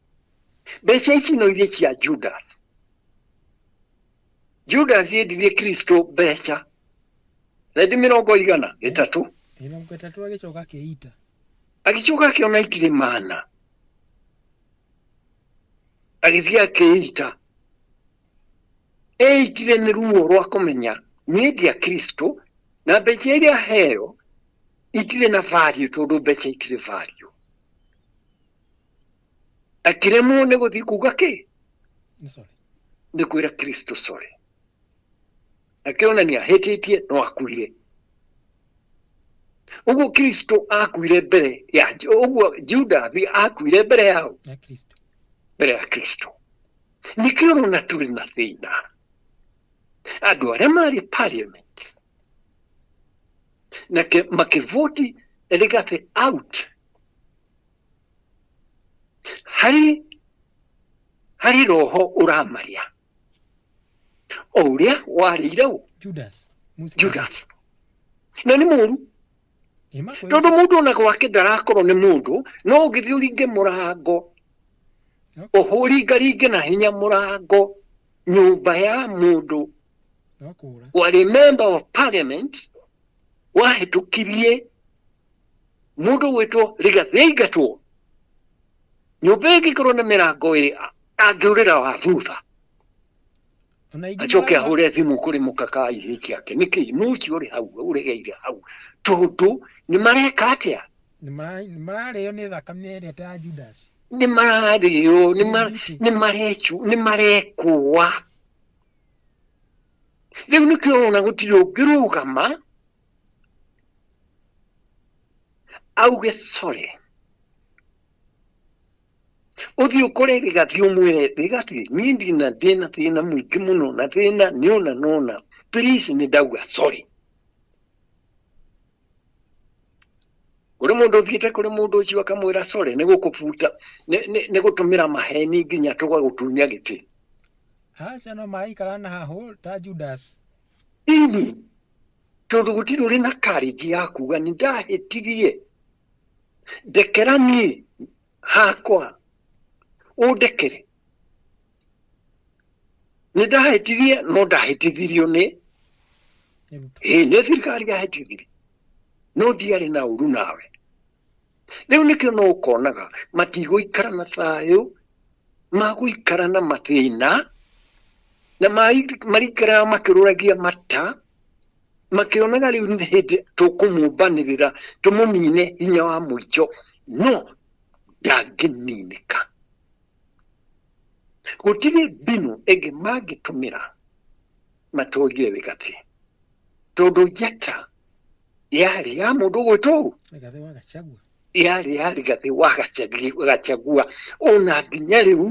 mbeca ici no iria cia Judas yendirie Kristo mbeca thendi 300 agĩcoka akĩita agĩcoka akĩona itirĩ mana agĩthiĩ akĩita eitire nĩ ruo rwa kũmenya nĩendia Kristo na mbeca iria heo itirĩ na value tondũ mbeca itirĩ value akĩremwo nĩ gũthiĩ kuuga kĩ nĩ kwĩra Kristo sorry akĩona nĩ ahĩtĩtie no akuire ũguo Kristo akuire mbere ya ũguo Judas akuire mbere ya Kristo nĩkĩo ũrona tũrĩ na thĩna andũ arĩa marĩ parliament na makĩvoti Rigathi out harĩ roho ũramaria o ũrĩa warĩire Judas na nĩ mũru tondũ mũndũ ona gwake ndarakorwo nĩ mũndũ no ũgĩthiĩ ũringe mũrango ũhũringaringe na hinya mũrango nyũmba ya mũndũ warĩ member of parliament wahĩtũkirie mũndũ gwĩtwo Rigathi aingatwo nyũmba ĩngĩkorwo na mĩrango ĩrĩ angĩũrĩra wa thutha acoke ahũre thimũ kũrĩ mũkakai hĩciake nĩkĩ mũci ũrĩ hau ũrĩgeire hau tondũ nĩ mareka atĩa nĩ mararĩo nĩ thakame ĩrĩa ta ya Judas nĩ mararĩo nĩ marekũa rĩu nĩkĩo ona gũtirĩ ũngĩrũgama auge sorry ũthiĩ ũkore Rigathi ũmwĩre Rigathi niĩ ndĩna thĩna mũingĩ mũno na thĩna nĩ nona please nĩ ndauga sorry kũrĩ mũndũ ũthiĩte kũrĩ mũndũ ũcio akamwĩra sorry nĩ gũkũbuta nĩ gũtũmĩra maheni nginya tũgagũtunya gĩtĩ aca no maraikara na hahũ ta Judas tondũ gũtirĩ ũrĩ na courage ya kuga nĩ ndahĩtirie ndekera niĩ hakwa ũndekere nĩ ndahĩtirie no ndahĩtithirio nĩ thirikari yahĩtithirie no ndiarĩ na ũru nawe rĩu nĩkĩo no ũkonaga matigũikara na thayũ magũikara na mathĩna na marikara makĩrũragia mata makĩonaga rĩu nĩ hĩndĩ tũkũmũmbanĩrĩra tũmũnine hinya wa mũico no ndangĩninĩka gũtirĩ mbinu ĩngĩ mangĩtũmĩra matũrire Rigathi tondũ njata yarĩ ya mũndũ gwĩtwo yarĩ ya Rigathi wa Gachagua ona nginya rĩu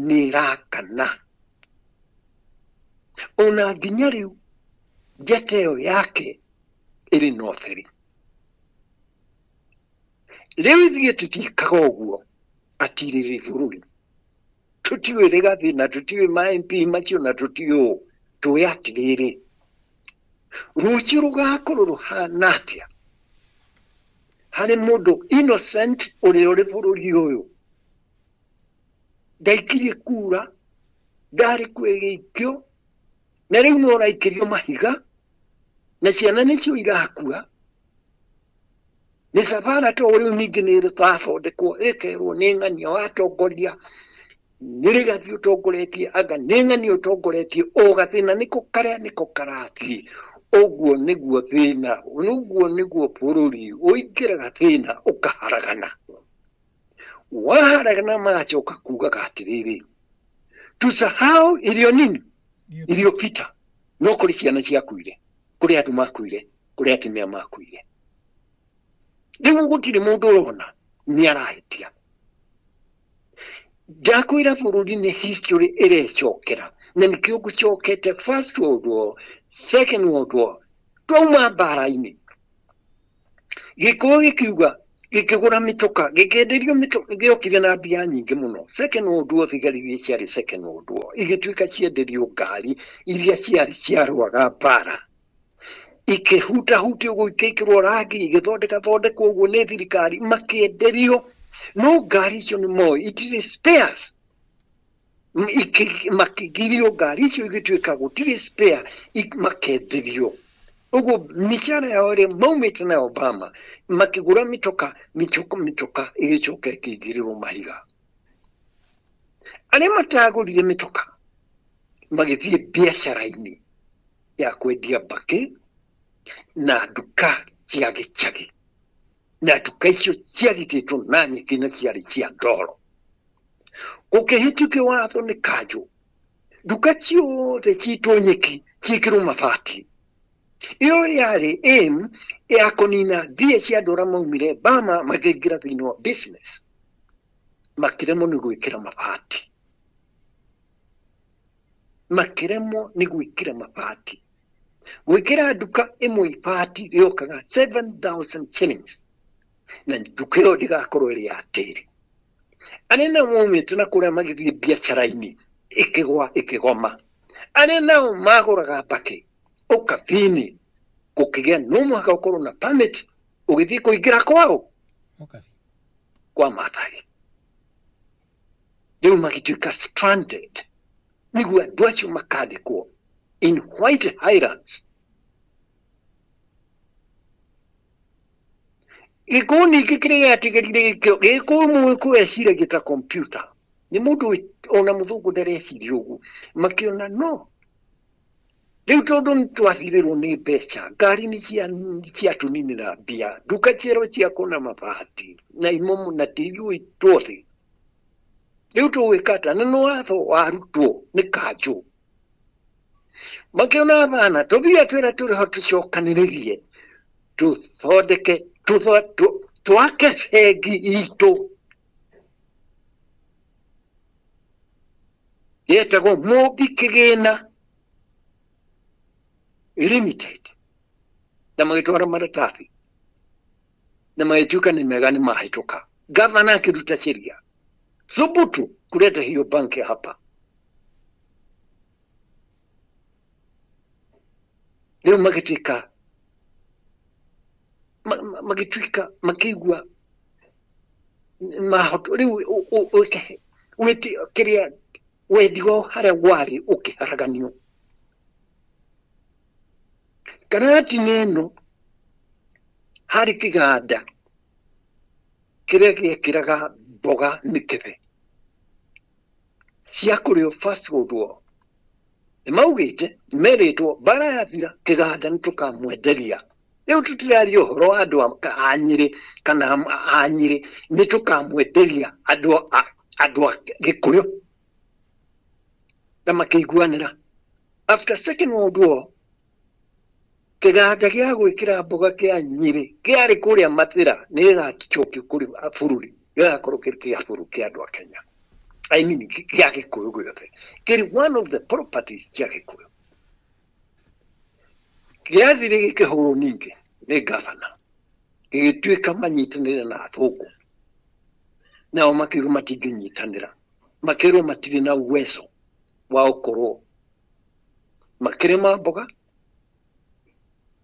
nĩ ĩrakana ona nginya rĩu njata ĩyo yake ĩrĩ na ũtheri rĩu ithuĩ tũtiĩkaga ũguo atirĩrĩ bũrũri tũtiũĩ Rigathi na tũtiũĩ ma MP macio na tũtiũĩ tũĩ atĩrĩrĩ rucio rugakorwo ruhana atia harĩ mũndũ innocent ũrĩa ũrĩ bũrũri ũyũ ndaikirie kura ndarĩ kwĩgĩikio na rĩu no ũraikĩrio mahiga na ciana nĩcio irakua nĩ Savara to rĩu ningĩ nĩ rĩtathondekwo ĩkerwo nĩ ng'ania watongoria nĩ Rigathi ũtongoretie anga nĩ ng'ania ũtongoretie o gathĩna nĩko karĩa nĩko karathiĩ ũguo nĩguo thĩna ũguo nĩguo bũrũri ũingĩra gathĩna ũkaharagana waharagana magacoka kugaga atĩrĩrĩ tusahau irio nini irio pita no kũrĩ ciana ciakuire kũrĩ andũ makuire kũrĩ atumia makuire rĩu gũtirĩ mũndũ ũrona nĩ arahĩtia ndakwĩra bũrũri nĩ history ĩrecokera na nĩkĩo ngũcokete First World War Second World War twauma mbara-inĩ gĩkũyũ gĩkiuga gĩkĩgũra mĩtoka gĩkĩenderio mĩtoka gĩokire na mbia nyingĩ mũno Second World War thigari iria ciarĩ Second World War igĩtuĩka cienderio ngari iria ciarĩ ciarũaga mbara ikĩhutahutio ũguo ikĩkĩrwo rangi igĩthondekwo ũguo nĩ thirikari makĩenderio no ngari icio nĩ moĩ itirĩ spares makĩgirio ngari icio igĩtuĩka gũtirĩ spare makenderio ũguo mĩcara yao ĩrĩa maumĩte na Obama makĩgũra mĩtoka ĩgĩcoka ĩkĩigĩrĩrwo mahiga arĩa matagũrire mĩtoka magĩthiĩ biacara-inĩ ya kwendia mbakĩ na nduka cia gĩcagi na nduka icio ciagitĩtwo na nyeki na ciarĩ cia ndoro gũkĩhĩtũkio watho nĩ Kanjũ nduka ciothe citwo nyeki ciĩkĩrwo mabati iyo yarĩ aim ya kũnina thie cia andũ arĩa maumire Bama makĩingĩra thĩinĩ wa business makĩremwo nĩ gwĩkĩra mabati gwĩkĩra nduka ĩmwe ibati rĩokaga 7,000 shillings na nduka ĩyo ndĩgakorwo ĩrĩ ya tĩri arĩa nao maumĩte na kũrĩa magĩthiĩ biacara-inĩ ĩkĩgoma arĩa nao magũraga mbakĩ ũkabi-inĩ gũkĩgĩa no mũhaka ũkorwo na permit ũgĩthiĩ kũingĩra kwao kwa Maathai rĩu magĩtuĩka stranded nĩguo andũ acio makandĩkwo in White Highlands gĩkũyũ ningĩ kĩrĩa gĩatigarire gĩkũyũ mũĩ kwĩciragia ta kompiuta nĩ mũndũ ona mũthũngũ ndareciria ũguo makĩona no rĩu tondũ nĩtwathirĩrwo nĩ mbeca ngari nĩ ciatũninĩra mbia nduka ciarwo ciakona mabati na imomo na tĩri tuothe rĩu tũgwĩkata na nĩ watho warutwo nĩ Kanjũ makĩona bana tũthiĩ twĩra tũrĩho tũcokanĩrĩrie tũthondeke twake bengi itũ yetagwo Mobi Kĩgĩna Limited na magĩtwara maratathi na magĩtuĩka nĩ mega nĩ mahĩtũka gavana akĩruta sheria thubutu kuleta hiyo banki hapa leo makĩigua mahoto rĩu kĩrĩa wendi wao harĩa warĩ ũkĩharaganio Karati-inĩ ĩno harĩ kĩganda kĩrĩa gĩekĩraga mboga mĩkebe cia kũrĩo First World War nĩ maugĩte merĩtwo mbara yathira kĩganda nĩtũkamwenderia rĩu tũtiraria ũhoro wa andũ a Nyĩrĩ kana a Nyĩrĩ nĩtũkamwenderia andũ a Gĩkũyũ na makĩiguanĩra after Second World War kĩganda gĩa gwĩkĩra mboga kĩa Nyĩrĩ kĩarĩ kũrĩa Mathĩra nĩ gĩgacokio kũrĩ bũrũri gĩgakorwo kĩrĩ kĩa bũrũri kĩa andũ a Kenya I mean kĩa Gĩkũyũ gĩothe kĩrĩ one of the properties kĩa Gĩkũyũ gĩathire gĩkĩhũrwo ningĩ nĩ gavana gĩgĩtuĩka manyitanĩre na athũngũ nao makiuga matingĩnyitanĩra makĩrwo matirĩ na uwezo wa gũkorwo makĩrĩma mboga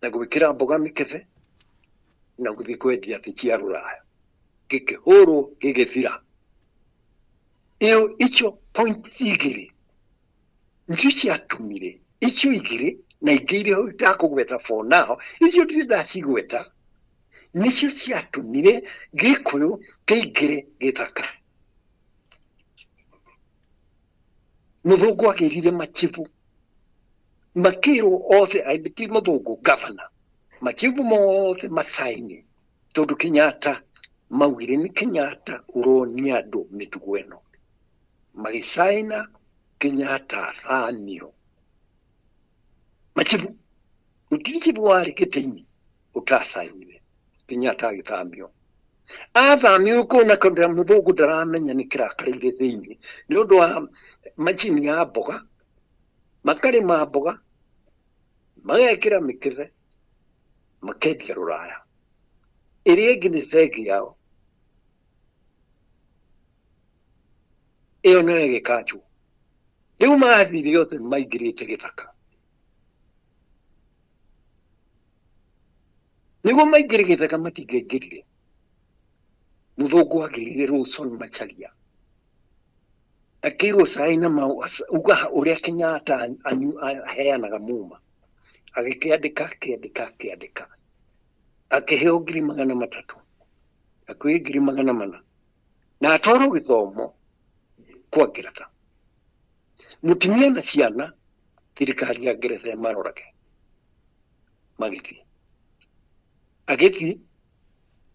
na gwikira mboga mikebe na guthi kwendia thĩ cia rũraya gĩkĩhũrwo gĩgĩthira. Icio point igĩrĩ ncio ciatumire, icio igĩrĩ na ingĩ iria itakũgweta for now, icio ndirĩ ndacigweta, nicio ciatumire Gĩkũyũ kĩingĩre gĩthaka. Mũthũngũ agĩrire machifu makĩrwo othe, ti mũthũngũ, gavana, machifu mothe masaini tondũ Kenyatta maugire nĩ Kenyatta ũronia andũ mĩtugo ĩno. Magĩsaina Kenyatta thamio. Machifu gũtirĩ chifu warĩ gĩtĩ-inĩ ũtasainire, Kenyatta agĩthamio. Athamio kuona kana mũthũngũ ndaramenya nĩ kĩrakarĩire thĩinĩ nĩ ũndũ wa macini ya mboga, makarĩma mboga, magekĩra mĩkebe, makendia rũraya. Ĩrĩa ĩngĩ nĩ thegi yao, ĩyo nĩyo ĩgĩkanjwo. Rĩu mathire othe maingĩrĩte gĩthaka. Nĩguo maingĩre gĩthaka matingĩaingĩrire, mũthũngũ agĩrire Wilson Macharia akĩrwo saina uga ũrĩa Kenyatta aheanaga muma, agĩkĩandĩka akĩheo 300,000, akĩheo 400,000 na atwarwo gĩthomo kwa Ngeretha. Mũtumia na ciana thirikari ya Ngeretha marorage magĩthiĩ, agĩthiĩ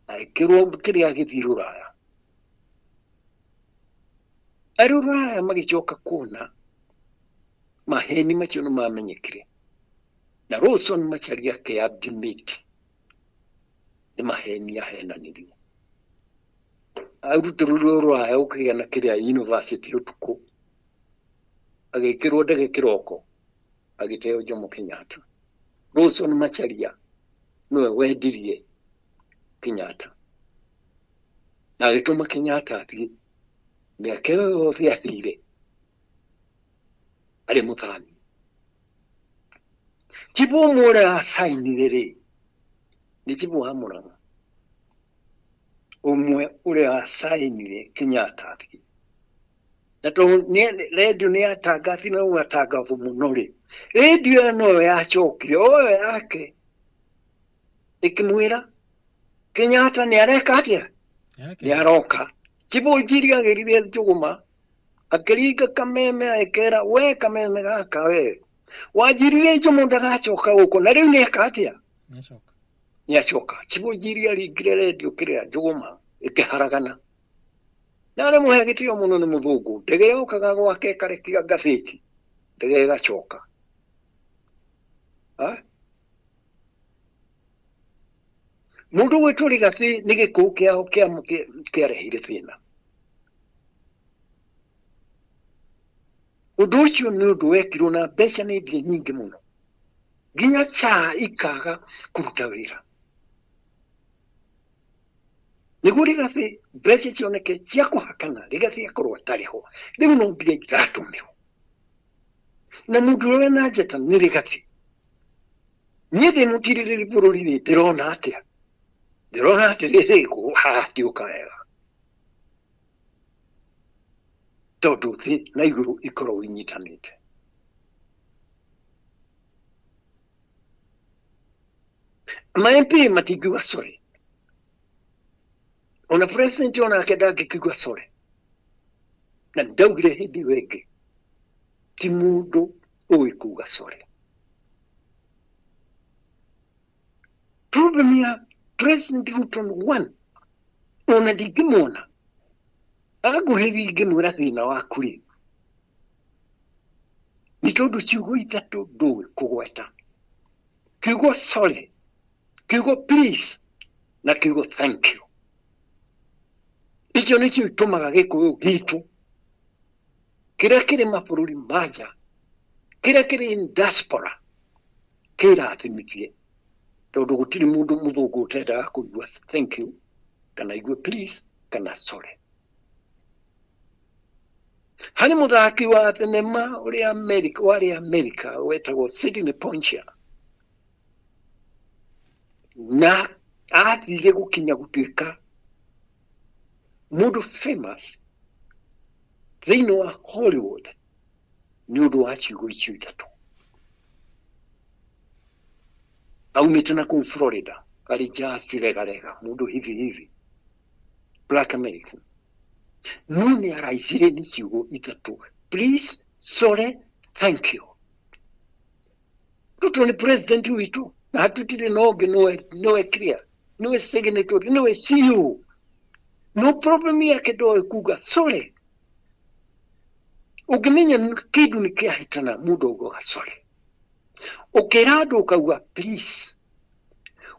agĩkĩrwo kĩrĩa agĩthiĩ rũraya. Arĩ rũraya magĩcoka kuona maheni macio nĩ mamenyekire, na Wilson Macharia akĩabdimĩti nĩ maheni ahenanirie. Arutĩrwo rũraya ũkĩgĩa na kĩrĩa university ũtukũ, agĩkĩrwo ndege kĩroko, agĩteo Jomo Kenyatta. Wilson Macharia nĩwe wendirie Kenyatta na agĩtũma Kenyatta athiĩ. Mĩaka ĩyo yothe athire arĩ mũthami. Chifu ũmwe ũrĩa asainire rĩ nĩ chifu wa Mũrang'a, ũmwe ũrĩa asainire Kenyatta athiĩ. Na tondũ redio nĩ yatangathi na ũgatangatho mũno rĩ, redio ĩyo noyo yacokire oyo yake ĩkĩmwĩra Kenyatta nĩ areka atĩa, nĩ aroka. Chifu Njiri agĩrire Njũgũma akĩringa kameme agĩkera, we kameme gaka we wanjirire Njomo ndagacoka gũkũ, na rĩu nĩ eka atĩa, nĩ acoka. Chifu Njiri aringire redio kĩrĩa Njũgũma ĩkĩharagana, na arĩ mũhe gĩtĩo mũno nĩ mũthũngũ. Ndege yokaga gwake ĩkarekia ngathĩti, ndege ĩgacoka. Mũndũ gwĩtwo Rigathĩ nĩ gĩkuũ kĩao kĩarehire thĩna. Ũndũ ũcio nĩ ũndũ wekirwo na mbeca nĩ nyingĩ mũno, nginya cha ikaga kũruta wĩra. Nĩguo Rigathĩ mbeca cioneke cia kũhakana, Rigathĩ akorwo atarĩ ho, rĩu no mbia iratũmĩrwo. Na mũndũ ũrĩa na njata nĩ Rigathĩ. Niĩ ndĩ mũtirĩrĩri bũrũri-inĩ ndĩrona atĩa, ndĩrona atĩrĩrĩ hatiũka wega, tondũ thĩ na igũrũ ikorwo inyitanĩte. Ma-MP matingiuga sorry, ona president onake ndangĩkiuga sorry, na ndaugire hĩndĩ ĩyo ĩngĩ ti mũndũ ũĩ kuuga sorry. Problem ya President Ruto one, ona ndingĩmuona agũhĩri ingĩmwĩra thĩna waku rĩ, nĩ tondũ ciugo ithatũ ndũĩ kũgweta: kiugo sorry, kiugo please na kiugo thank you. Icio nĩcio itũmaga Gĩkũyũ gitũ kĩrĩa kĩrĩ mabũrũri ma nja, kĩrĩa kĩrĩ diaspora kĩrathimithie, tondũ gũtirĩ mũndũ mũthũngũ ũtendaga kũigua thank you kana igue please kana sorry. Harĩ mũthaki wa thenema warĩ Amerika wetagwo Sidney Poitier, na athire gukinya gutuika mundu famous thiini wa Hollywood ni undu wa ciugo icio ithatu. Aumite na kuu Florida ari just rega mundu hivi Black American nuni araicire ni ciugo ithatu: please, sorry, thank you. Ruto ni president witu na hatutire noge noe clear noe signatory noe CEO. No problem yake ndoe kuga sorry. Ukimenya kidu ni kiahitana mundu ugoga sorry. Ukira andu ukauga please.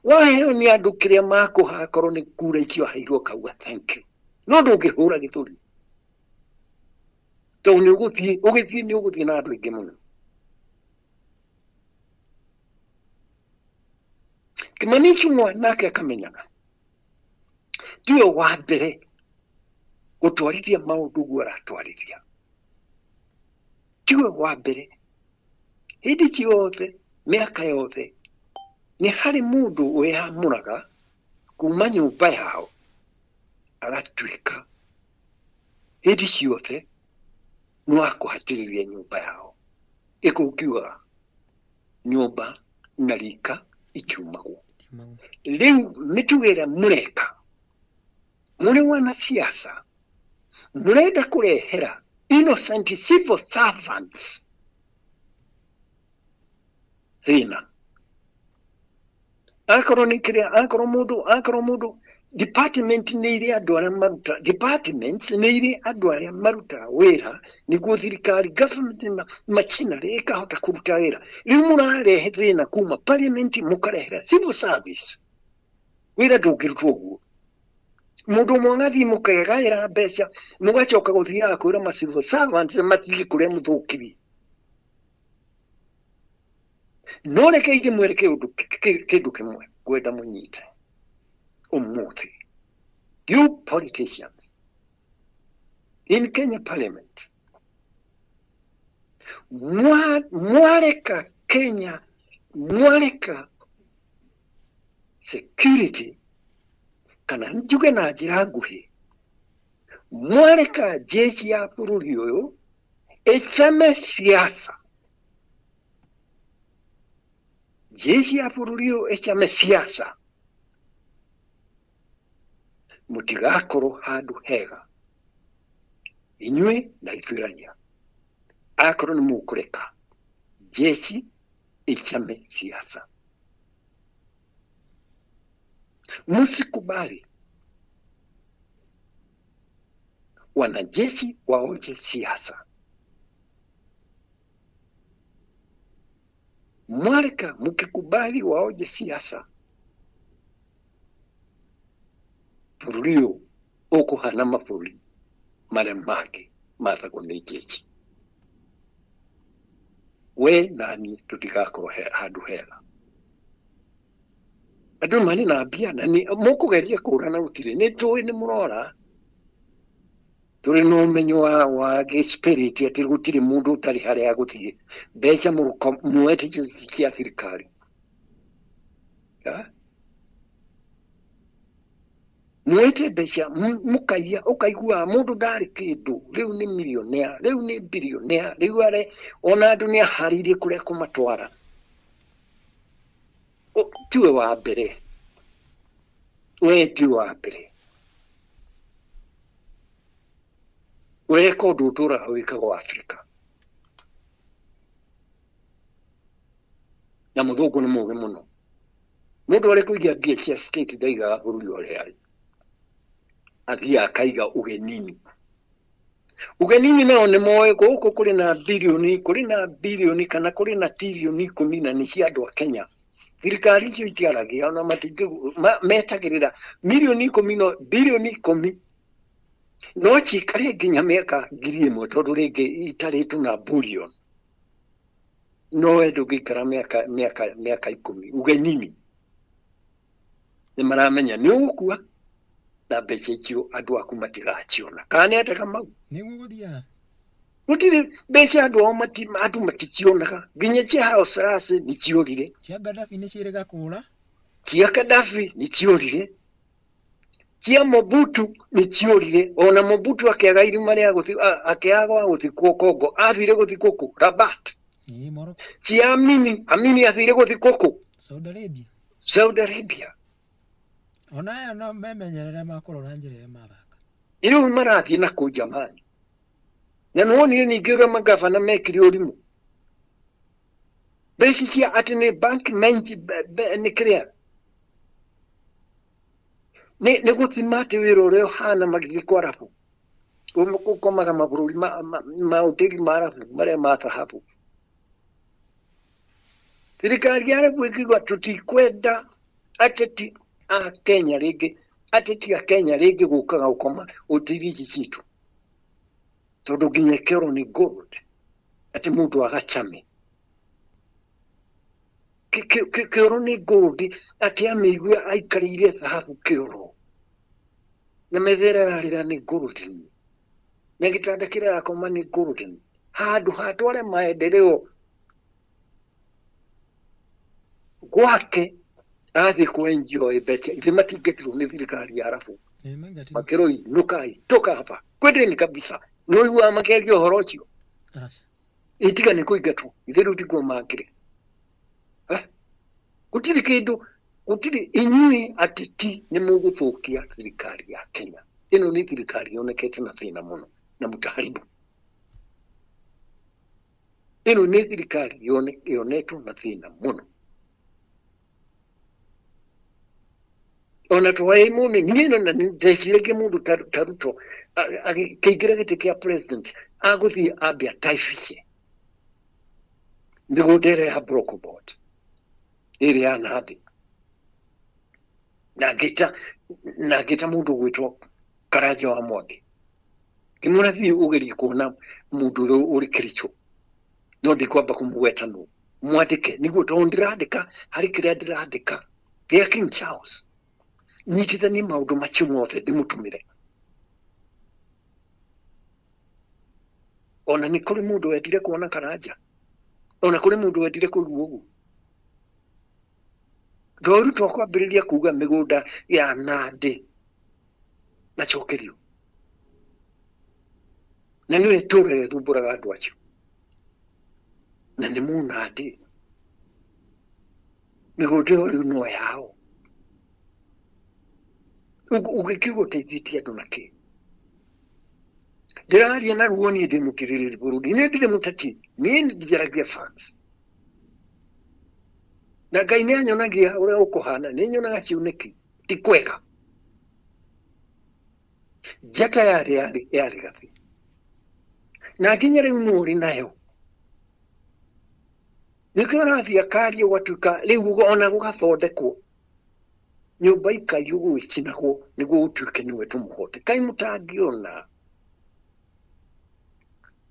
Waheo ni andu kiria mako hakorwo ni kura ikio hairwo kauga thank you. No ndungihura githuri. To ni uguthie na andu ingi muno. Kimanichu nake akamenyaga tiwe wa mbere gutwarithia maundu guo aratwarithia. Tiwe wa mbere hindi ciothe miaka yothe ni hari mundu wehamuraga kuma nyumba yao aratuika hindi ciothe no akuhatiriria nyumba yao ikukiuga nyumba na rika ikiumagwo. Riu mitugera mureka muri wana siasa murenda kurehera innocent civil servants thina. Akoro mundu department ni iri andu aria maruta departments ni iri andu aria maruta wira niguo thirikari government machinery ikahota kuruta wira. Riu murarehe thina kuma parliament mukarehera civil service wira ndungirutwo guo. Mundu mwangathi mukegaira mbeca mugacoka guthia kwira ma civil servants matigi kuria muthukiri. No rekeire mwereke undu kindu kimwe kwenda munyite umuthi. You politicians in Kenya Parliament mwareka Kenya mwareka security kana njuge na njira nguhi mwareka jeshi ya bururi uyu echame siasa. Jeshi ya bururi uyu echame siasa mutigakorwo handu hega inywe na ithurania. Akorwo ni mukureka jeshi echame siasa, musikubali wanajeshi waoje siasa. Mwareka mukikubali waoje siasa, furio okuhana mafuri maria mangĩ mathagwo nĩ jeshi. We nani tutigakorwo handu hega. Andu mani na mbia na ni mukugeria kurana gutire ni tuwi ni murora turi no umenyo wa spirit ati gutire mundu utari haria guthie mbeca muwete cia thirikari muwete mbeca mukaiya ukaigua mundu ndari kindu riu ni millionaire riu ni billionaire riu are ona andu ni aharirie kuria kumatwara. Tiwe wa mbere we tiwe wa mbere we kondu utura wikago Afrika na muthungu ni muge muno. Mundu ari kuigia mbia cia state ndaiga bururi ore ari athia akaiga ugenini. Ugenini nao ni moe guku kuri na bilioni kana kuri na trilioni 10 ni cia andu a Kenya. Thirikari icio itiaragia ona matingi metagirira milioni 10 no bilioni 10 no chikare nginya miaka 1,000 tondu ringi itaritu na bullion no endu gikara miaka 10 ugenini ni maramenya ni ukua na mbeca icio andu aku matigaciona kana ataka mau ni guguthia mutire mbeca andu maticiona nginya cia house rasi ni ciorire cia Gaddafi ni cirega kura cia Gaddafi ni ciorire, cia Mobutu ni ciorire. Ona Mobutu akiaga irima ria akiaga guthikwo Kongo, athire guthikwo ku Rabat. Cia Amini athire guthikwo ku Saudi Arabia. Ona ya no memenyerere makorwo na njira ya mathaka. Iru marathie na ku jamani. Na nuoni ningi ura magavana mekire urimu. Besi cia ati ni bank menji ni clear. Ni guthima ati wira uria uhana magithikwo Arabu. Ukomaga mabururi mautiri marabu maria ma thahabu. Thirikari ya Arabu ikigwa tutikwenda ateti a Kenya ringi, ateti a Kenya ringi gukaga ukoma utiri ici citu. Tondu nginya kero ni gold ati mundu agachame. Kero ni gold ati amigwe aikarire thahabu kero. Na metherera rira ni gold. Na gitanda kira akoma ni gold. Handu hatware maendeleo gwake athi kuenjoy becha ithi matingetirwo ni thirikari ya Arabu. Makeroi nukai toka hapa kwendeni kabisa no igua makerio horo ucio itiga ni kuingatwo ithiru tikuo makire gutiri kindu gutiri inyui atiti ni muguthukia thirikari ya Kenya. Ino ni thirikari yonekete na thina muno na mutaharibu. Ino ni thirikari yonetwo na thina muno. Ona tuwai mune nino na ndeshireke mundu taruto akigira giti kia president aguthi abia taifishe ndigodere ya brokobot iri anadi na gita mundu gwitwo Karaja wa Mwangi kimura thi ugeri kuona mundu uri kiricho no ndikwamba kumugweta no mwandike niguo tondirandika hari kiria ndirandika kia King Charles nyitithanie maundu macio mothe ndimutumire. Ona ni kuri mundu wendire kuona Karaja, ona kuri mundu wendire kuruga uguo. Ndoru twakwambiriria kuga migunda ya Nandi na Chokerio na niwe turere thumburaga andu acio na ni Munandi migunda iyo riu no yao ugikigoteithĩtie andũ nake. Ndĩraria na ruo niĩ ndĩmũkĩrĩrĩri bũrũri, niĩ ndirĩ mũteti, niĩ njaragia facts. Na Ngai nĩ anyonagia ũrĩa ũkũhana, nĩ nyonaga ciunĩki ti kwega. Njata yarĩ gathi na nginya rĩu no ũrĩ nayo. Nĩkĩo ũrathiĩ akaria ũgatuĩka rĩu ona gũgathondekwo nyumba ikaiywo gwĩcinagwo nĩguo ũtuĩke nĩwe tũmũhote. Kaĩ mũtangĩona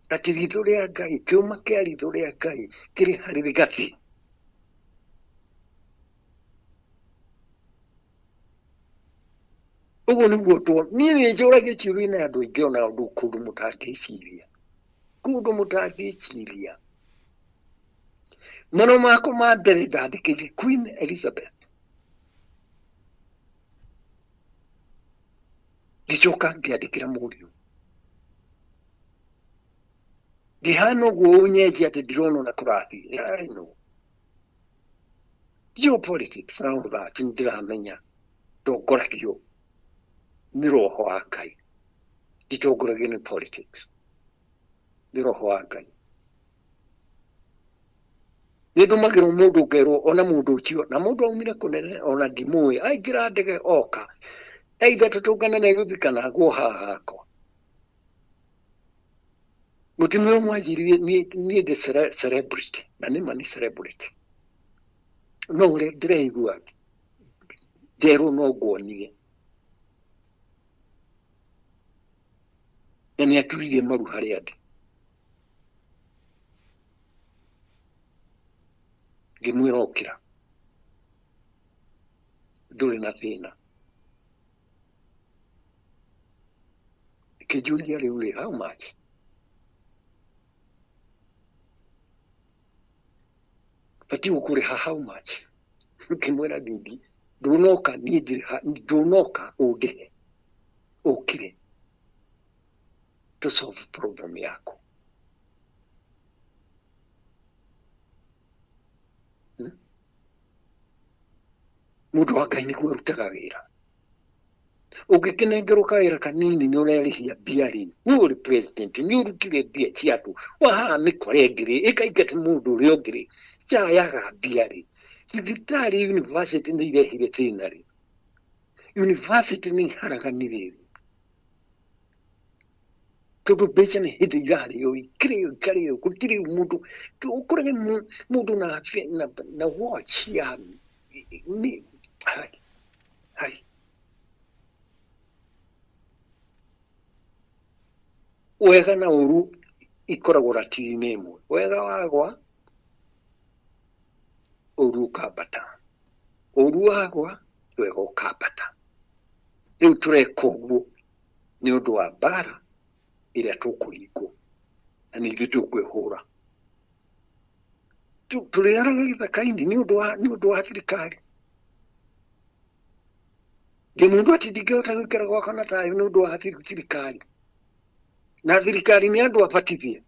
ati ritho rĩa Ngai, kĩũma kĩa ritho rĩa Ngai kĩrĩ harĩ Rigathi. Ũguo nĩguo niĩ nĩ njũragia ciũria na andũ aingĩ ona ũndũ kũndũ mũtangĩciria, kũndũ mũtangĩciria. Mano makwa ma mbere ndandĩkĩire Queen Elizabeth. Ndicoka ngĩandĩkĩra mũriũ. Ndihana ũguo ũnyenji atĩ ndirona ona kũrathiĩ. No. Geopolitics and all that ndiramenya ndongoragio nĩ roho wa Ngai. Nditongoragio nĩ politics. Nĩ roho wa Ngai. Nĩndũmagĩrwo mũndũ ngerwo ona mũndũ ũcio na mũndũ aumire kũnene ona ndimũĩ aingĩra ndege oka. Either tutungana na Nairobi kana guo haha hakwa. Mutimwe mwajiri ni the celebrity na nima ni celebrity. No ure ndireigua ndero no guonire. Na ni aturirie maru harĩa ndĩ. Ngĩmwĩra okĩra. Ndũrĩ na thĩna. Kijulia rĩu how much? Bati ũkũrĩha how much? Ngĩmwĩra ndindi ndunoka ndunoka uge ukire to solve problem yako. Mundu wa Ngai nĩguo arutaga wĩra. Ũngĩkĩnengerwo kawĩra kanini nĩ ũrerĩhia mbia rĩ, nĩ ũrĩ president nĩ ũrutire mbia cia andũ wahaha mĩkore ngĩrĩ ĩkaingata mũndũ ũrĩa ũngĩ rĩ cyayaga mbia rĩ. Thibitarĩ university nĩ irehire thĩna rĩ, university nĩ iharaganire rĩ, tondũ mbeca nĩ hĩndĩ irarĩo ikarĩo gũtirĩ mũndũ ũkorage mũndũ na watch ya nĩ hai wega na ũru ikoragwo ratiri-inĩ ĩmwe. Wega wagwa ũru ũkambata, ũru wagwa wega ũkambata. Rĩu tũreka ũguo nĩ ũndũ wa mbara ĩrĩa tũkũringwo na nĩ ithuĩ tũkwĩhũra. Tũrĩaraga gĩthaka-inĩ nĩ ũndũ wa thirikari. Mũndũ ati ndingĩhota gũikara gwakwa na thayũ nĩ ũndũ wa thirikari. Na thirikari nĩ andũ abatithie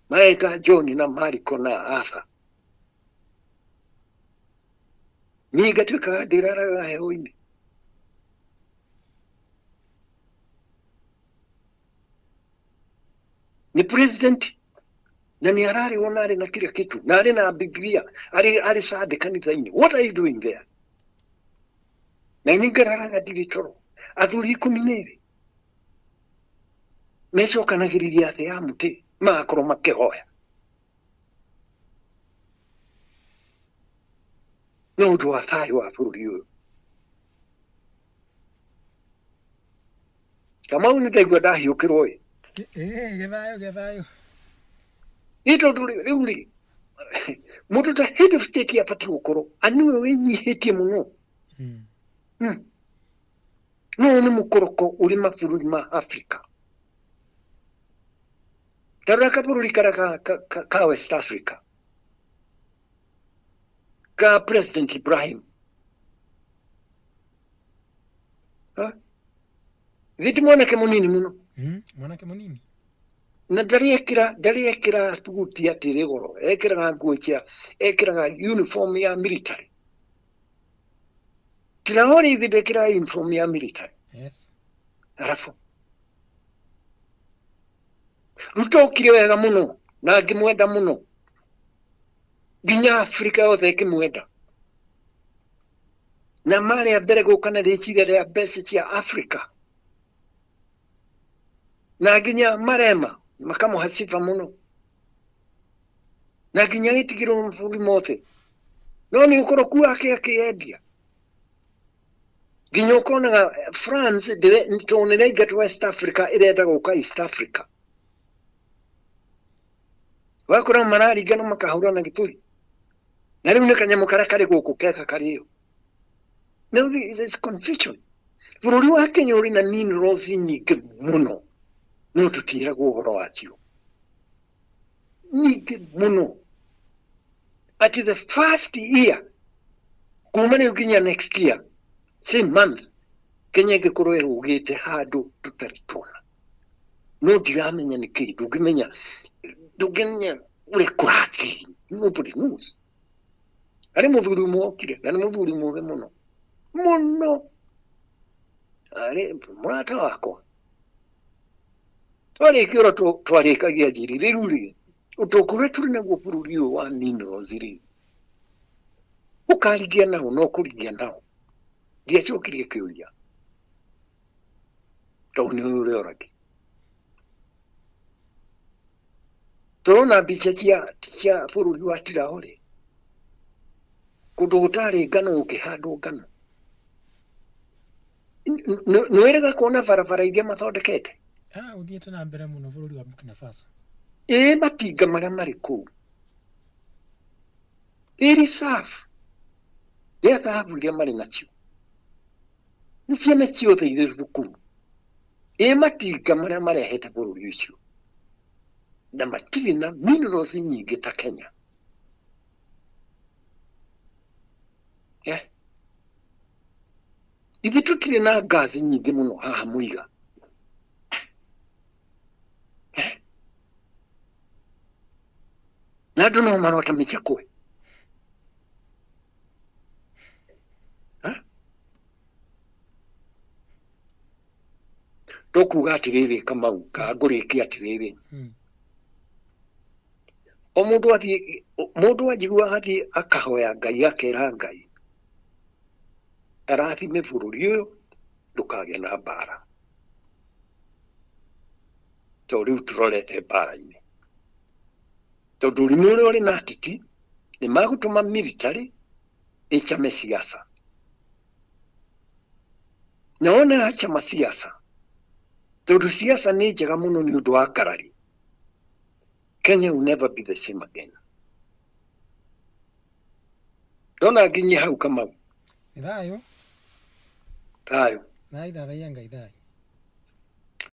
mareka John na Mariko na Arthur. Niĩ ngatuĩkaga ndĩraraga heho-inĩ. Nĩ president na nĩ ararĩwo na arĩ na kila kitu na arĩ na Biblia arĩ Sunday kanitha-inĩ. What are you doing there? Na ini ngararaga ndirĩ toro. Athuri 12 mecokanagĩrĩria thĩ ya mũtĩ magakorwo makĩhoya nĩ ũndũ wa thayũ wa bũrũri ũyũ. Kamau nĩ ndaigua ndahiũkĩrwo ĩ. Gĩthayũ. Nĩ tondũ rĩu rĩ mũndũ ta head of state abatiĩ gũkorwo nĩwe wĩnyihĩtie mũno. No nĩ mũkoroko ũrĩ mabũrũri ma Africa. Tarora kabũrũri kara ka West Africa ka President Ibrahim. Viti mwanake mũnini mũno. Mwanake mũnini. Na ndariekĩra thuti atĩrĩ goro, ekĩraga nguo cia, ekĩraga uniform ya military. Traore hivi ndekĩraga uniform ya military. Yes. Arafu Ruto okire wega mũno na ngĩmwenda mũno. Nginya Afrika yothe ĩkĩmwenda. Na marĩa mbere gũka na rĩciria rĩa mbeca cia Afrika. Na nginya marema makamũha sifa mũno. Na nginya gĩtigĩrwo mabũrũri mothe. No nĩ ũkoroku wake akĩendia. Nginya ũkonaga France tondũ nĩraingatwo West Africa ĩrenda gũka East Africa. Wakora mararingana makahũrana gĩtũri. Na rĩu nĩ kanyamũ karĩa karĩ gũkũ keka karĩo. Now there is confusion. Bũrũri wa Kenya ũrĩ na minerals nyingĩ mũno. No tũtiragwo ũhoro wacio. Nyingĩ mũno. At the first year, kuma rĩu nginya next year, same month, Kenya ĩngĩkorwo ĩrũgĩte handũ tũtarĩ tuona. No ndiramenya nĩkĩ, ndũngĩmenya ũrĩa kũrathiĩ. Nobody knows. Arĩ mũthuri mwokire, na nĩ mũthuri mũũgĩ mũno. Mũno. Arĩ mũrata wakwa. Twarĩkia ũrĩa twarĩkagia njĩri rĩu rĩ, ũtongoria tũrĩ naguo bũrũri ũyũ wa minerals rĩ, ũkaringia nao no kũringia nao. Ndiacokirie kĩũria. Tondũ nĩ ũrĩa ũragi. Tũrona mbica cia bũrũri wa Traore. Kũndũ gũtarĩ ngano gũkĩhandwo ngano. Nĩ wĩrĩga kuona barabara iria mathondekete. Ũthiĩte na mbere mũno bũrũri wa Burkina Faso. Matinga marĩa marĩ kũu. Reserve. Rĩa thahabu iria marĩ nacio. Nĩ ciana ciothe irĩ thukuru. Matinga marĩa marehete bũrũri ũcio. Na matirĩ na minerals nyingĩ ta Kenya. ithe tutire na ngazi nyingĩ mũno haha Muiga. Na andũ no marota mĩcakwe. Tũkuga atĩrĩrĩ Kamau, ka ngũrĩkia atĩrĩrĩ. O mũndũ anjigua athiĩ akahoya Ngai akera Ngai arathime bũrũri ũyũ ndũkagĩa na mbara. Tondũ rĩu tũrorete mbara-inĩ. Tondũ ũrimũ ũrĩa ũrĩ na atiti nĩ magũtũma military ĩcame siasa. Na wona yacama siasa, tondũ siasa nĩ njega mũno nĩ ũndũ wa ngarari, Kenya will never be the same again. Ndona nginye hau Kamau. Thayo. Thayo. Na itharaia Ngai thayo.